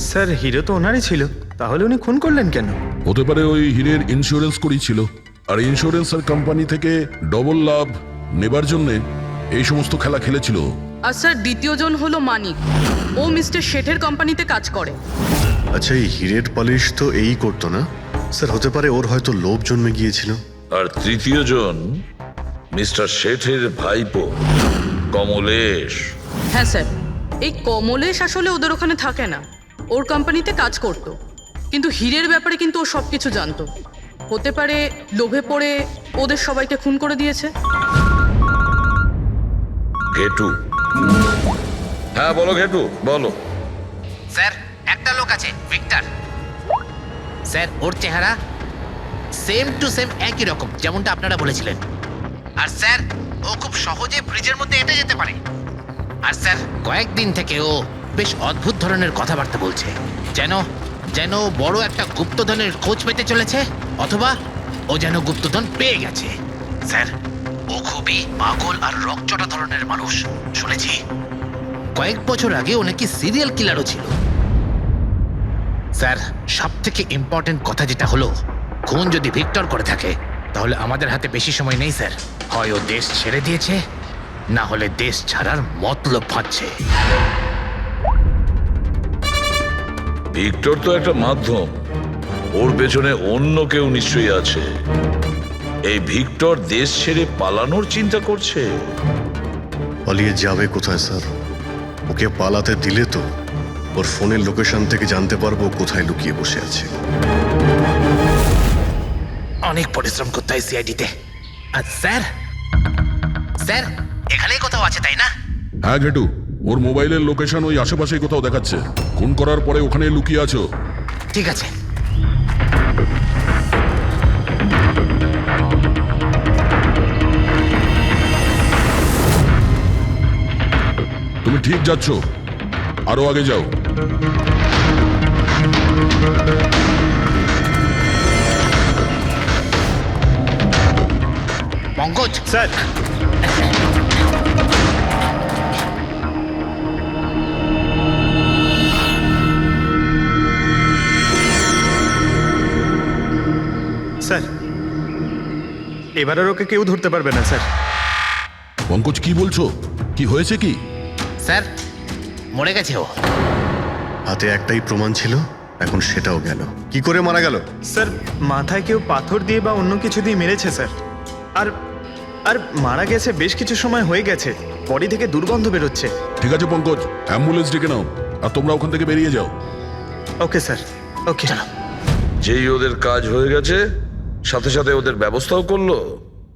স্যার হিরো তো ওনারই ছিল, তাহলে উনি খুন করলেন কেন? হতে পারে ওই হীরের ইন্স্যুরেন্স করেছিল, আর ইন্স্যুরেন্সের কোম্পানি থেকে ডবল লাভ নেবার জন্য এই সমস্ত খেলা খেলেছিল। আর স্যার দ্বিতীয়জন হলো মানিক, ও মিস্টার শেঠের কোম্পানিতে কাজ করে। আচ্ছা, এই হীরের পালিশ তো এই করতো না স্যার? হতে পারে ওর হয়তো লোভ জন্মে গিয়েছিল। আর তৃতীয় জন মিস্টার শেঠের ভাইপো কমলেশ। হ্যাঁ স্যার, এই কমলেশ আসলে ওদের ওখানে থাকে না, ওর কোম্পানিতে কাজ করত, কিন্তু হীরের ব্যাপারে কিন্তু ও সব কিছু জানতো। হতে পারে লোভে পড়ে ওদের সবাইকে খুন করে দিয়েছে। ঘেটু, হ্যাঁ বলো ঘেটু, বলো। স্যার একটা লোক আছে ভিক্টর, স্যার ওর চেহারা সেম টু সেম একই রকম যেমনটা আপনারা বলেছিলেন। আর স্যার ও খুব সহজে ফ্রিজের মধ্যে এঁটে যেতে পারে। আর স্যার কয়েকদিন থেকে ও বেশ অদ্ভুত ধরনের কথাবার্তা বলছে, যেন যেন বড় একটা গুপ্তধনের খোঁজ পেতে চলেছে, অথবা ও যেন গুপ্তধন পেয়ে গেছে। স্যার ও খুবই পাগল আর রকচটা ধরনের মানুষ। শুনেছি কয়েক বছর আগে ও নাকি সিরিয়াল কিলারও ছিল। স্যার সব থেকে ইম্পর্টেন্ট কথা যেটা হলো, খুন যদি ভিক্টর করে থাকে তাহলে আমাদের হাতে বেশি সময় নেই স্যার। হয় ও দেশ ছেড়ে দিয়েছে, না হলে দেশ ছাড়ার মতলব ভাবছে। ভিক্টর তো একটা মাধ্যম, ওর পেছনে অন্য কেউ নিশ্চয়ই আছে। এই ভিক্টর দেশ ছেড়ে পালানোর চিন্তা করছে। পালিয়ে যাবে কোথায় স্যার? ওকে পালাতে দিলে তো ওর ফোনের লোকেশন থেকে জানতে পারবো কোথায় লুকিয়ে বসে আছে। অনেক পরিশ্রম করতে হয় সিআইডিতে। আর স্যার স্যার এখানেই কোথাও আছে তাই না? হ্যাঁ ঘেটু, ওর মোবাইলের লোকেশন ওই আশেপাশেই কোথাও দেখাচ্ছে। খুন করার পরে ওখানে লুকিয়ে আছো। ঠিক আছে। তুমি ঠিক যাচ্ছ, আরো আগে যাও। পঙ্কজ স্যার এবার আর ওকে কেউ ধরতে পারবে না স্যার। পঙ্কজ কি বলছো? কি হয়েছে কি? স্যার মরে গেছে ও। হাতে একটাই প্রমাণ ছিল, এখন সেটাও গেল। কি করে মারা গেল? স্যার মাথায় কেউ পাথর দিয়ে বা অন্য কিছু দিয়ে মেরেছে স্যার। আর আর মারা গেছে বেশ কিছু সময় হয়ে গেছে, বডি থেকে দুর্গন্ধ বেরোচ্ছে। ঠিক আছে পঙ্কজ, অ্যাম্বুলেন্স ডেকে নাও আর তোমরা ওখান থেকে বেরিয়ে যাও। ওকে স্যার, ওকে। যেই ওদের কাজ হয়ে গেছে সাথে সাথে ওদের ব্যবস্থাও করলো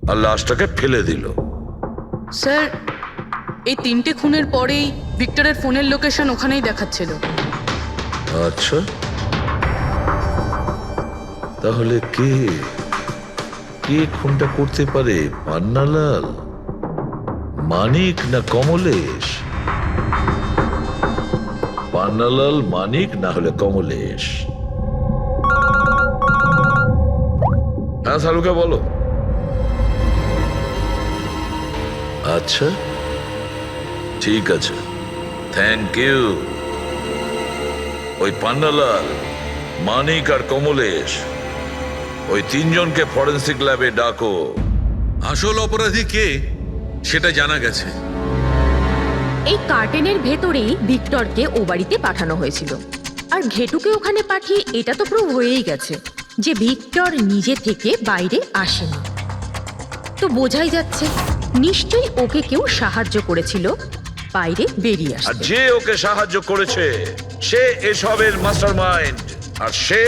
আর লাশটাকে ফেলে দিল। স্যার এই 3টে খুনের পরেই ভিক্টরের ফোনের লোকেশন ওখানেই দেখাচ্ছিল। আচ্ছা, তাহলে কে কে খুনটা করতে পারে? পান্নালাল, মানিক না কমলেশ? পান্নালাল, মানিক না হলে কমলেশ। হ্যাঁ সালুকা বলো। আচ্ছা ঠিক আছে, থ্যাংক ইউ। ওই পান্নালাল, মানিক আর কমলেশ, ওই 3 জনকে ফরেন্সিক ল্যাবে ডাকো। আসল অপরাধী কে সেটা জানা গেছে। এই কার্টেনের ভেতরেই ভিক্টরকে ও বাড়িতে পাঠানো হয়েছিল। আর ঘেটুকে ওখানে পাঠিয়ে এটা তো প্রুভ হয়েই গেছে যে ভিক্টর নিজে থেকে বাইরে আসেনি। তো বোঝাই যাচ্ছে নিশ্চয়ই ওকে কেউ সাহায্য করেছিল বাইরে বেরিয়ে আর আসতে। যে ওকে সাহায্য করেছে সে এসবের মাস্টারমাইন্ড, আর সে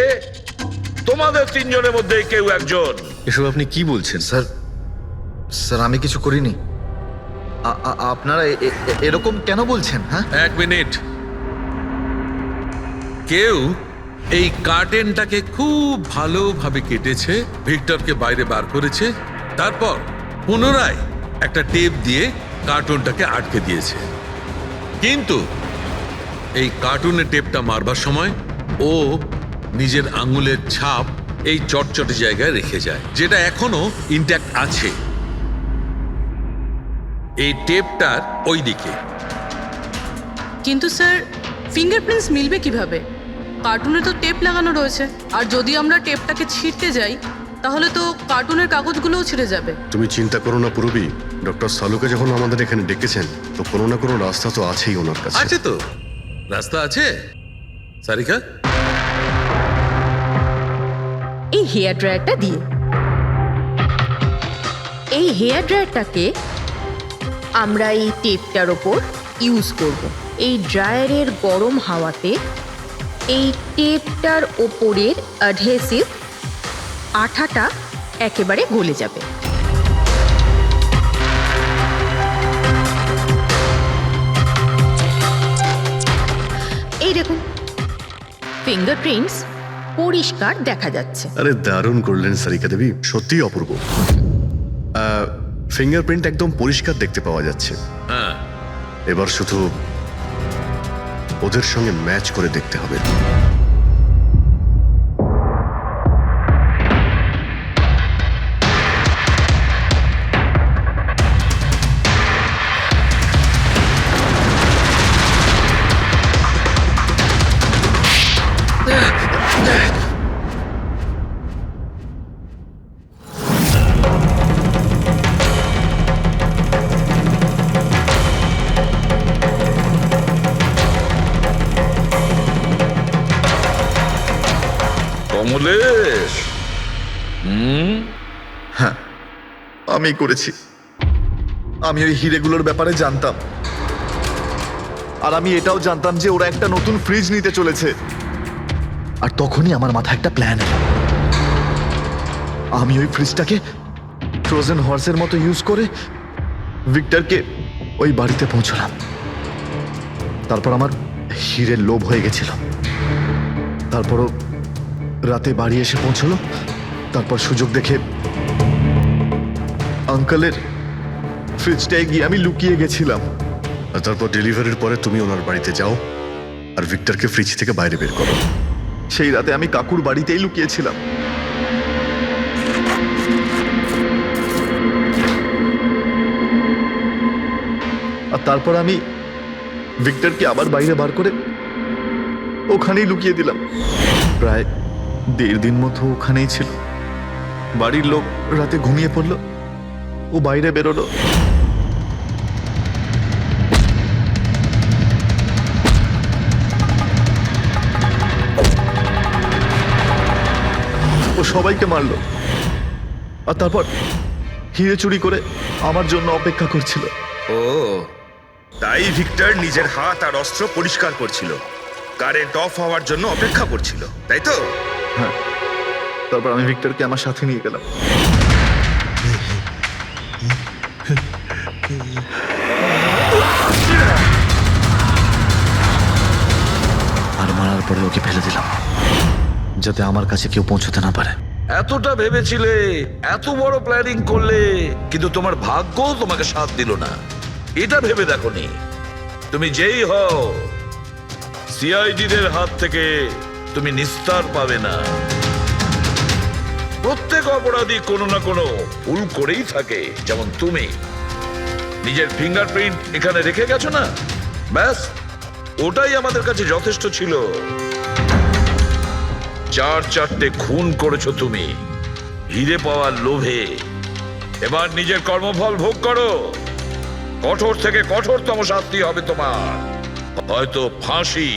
তোমাদের 3 জনের মধ্যে কেউ একজন। এসব আপনি কি বলছেন স্যার? স্যার আমি কিছু করিনি। আপনারা এরকম কেন বলছেন? হ্যাঁ, 1 মিনিট। কেউ এই কার্টেনটাকে খুব ভালোভাবে কেটেছে, ভিক্টরকে বাইরে বার করেছে, তারপর পুনরায় একটা টেপ দিয়ে কার্টুনটাকে আটকে দিয়েছে। কিন্তু এই কার্টুনের টেপটা মারবার সময় ও নিজের আঙুলের ছাপ এই চটচটে জায়গায় রেখে যায়, যেটা এখনো ইনট্যাক্ট আছে। এই টেপটার ওই দিকে। কিন্তু স্যার ফিঙ্গারপ্রিন্টস মিলবে কিভাবে? কার্টুনে তো টেপ লাগানো রয়েছে, আর যদি আমরা টেপটাকে ছিঁড়তে যাই তাহলে তো কার্টুনের কাগজগুলোও ছিঁড়ে যাবে। তুমি চিন্তা করো না পুরবি, ডক্টর সালুকে যখন আমাদের এখানে ডেকেছেন তো কোনো না কোনো রাস্তা তো আছেই ওনার কাছে। আছে তো, রাস্তা আছে। সারিকা, এই হেয়ার ড্রায়ারটা দিয়ে, এই হেয়ার ড্রায়ারটাকে আমরা এই টেপটার ওপর ইউজ করব। এই ড্রায়ারের গরম হাওয়াতে এই টেপটার ওপরের অ্যাডহেসিভ আঠাটা একেবারে গলে যাবে। এই দেখুন, ফিঙ্গারপ্রিন্টস পরিষ্কার দেখা যাচ্ছে। আরে দারুণ করলেন সারিকা দেবী, সত্যিই অপূর্ব। ফিঙ্গারপ্রিন্ট একদম পরিষ্কার দেখতে পাওয়া যাচ্ছে। হ্যাঁ, এবার শুধু ওদের সঙ্গে ম্যাচ করে দেখতে হবে। কমলেশ, হ্যাঁ আমি করেছি। আমি ওই হিরেগুলোর ব্যাপারে জানতাম, আর আমি এটাও জানতাম যে ওরা একটা নতুন ফ্রিজ নিতে চলেছে। আর তখনই আমার মাথায় একটা প্ল্যান এলো। আমি ওই ফ্রিজটাকে ফ্রোজেন হর্সের মতো ইউজ করে ভিক্টরকে ওই বাড়িতে পৌঁছলাম। তারপর আমার হিরের লোভ হয়ে গেছিল। তারপরও রাতে বাড়ি এসে পৌঁছলো। তারপর সুযোগ দেখে আঙ্কেলের ফ্রিজটায় গিয়ে আমি লুকিয়ে গেছিলাম। আর তারপর ডেলিভারির পরে তুমি ওনার বাড়িতে যাও আর ভিক্টরকে ফ্রিজ থেকে বাইরে বের করো। সেই রাতে আমি কাকুর বাড়িতেই লুকিয়েছিলাম। আর তারপর আমি ভিক্টরকে আবার বাইরে বার করে ওখানেই লুকিয়ে দিলাম। প্রায় 1.5 দিন মতো ওখানেই ছিল। বাড়ির লোক রাতে ঘুমিয়ে পড়লো, ও বাইরে বেরোলো। ও সবাইকে মারলো, আর তারপর হিরে চুরি করে আমার জন্য অপেক্ষা করছিল। ও তাই ভিক্টর নিজের হাত আর অস্ত্র পরিষ্কার করছিল, কারেন্ট অফ হওয়ার জন্য অপেক্ষা করছিল, তাই তো? হ্যাঁ, তারপর আমি ভিক্টরকে আমার সাথে নিয়ে গেলাম। আর মারার পরে ওকে ফেলে দিলাম, যাতে আমার কাছে কেউ পৌঁছতে না পারে। এতটা ভেবেছিলে, এত বড় প্ল্যানিং করলে, কিন্তু তোমার ভাগ্য তোমাকে সাথ দিল না। এটা ভেবে দেখোনি তুমি যেই হও সিআইডিদের হাত থেকে তুমি নিস্তার পাবে না। প্রত্যেক অপরাধী কোনো না কোনো ভুল করেই থাকে, যেমন তুমি নিজের ফিঙ্গারপ্রিন্ট এখানে রেখে গেছো না, ব্যাস ওটাই আমাদের কাছে যথেষ্ট ছিল। 4-4টে খুন করেছো তুমি হিরে পাওয়ার লোভে। এবার নিজের কর্মফল ভোগ করো। কঠোর থেকে কঠোরতম শাস্তি হবে তোমার, হয়তো ফাঁসি।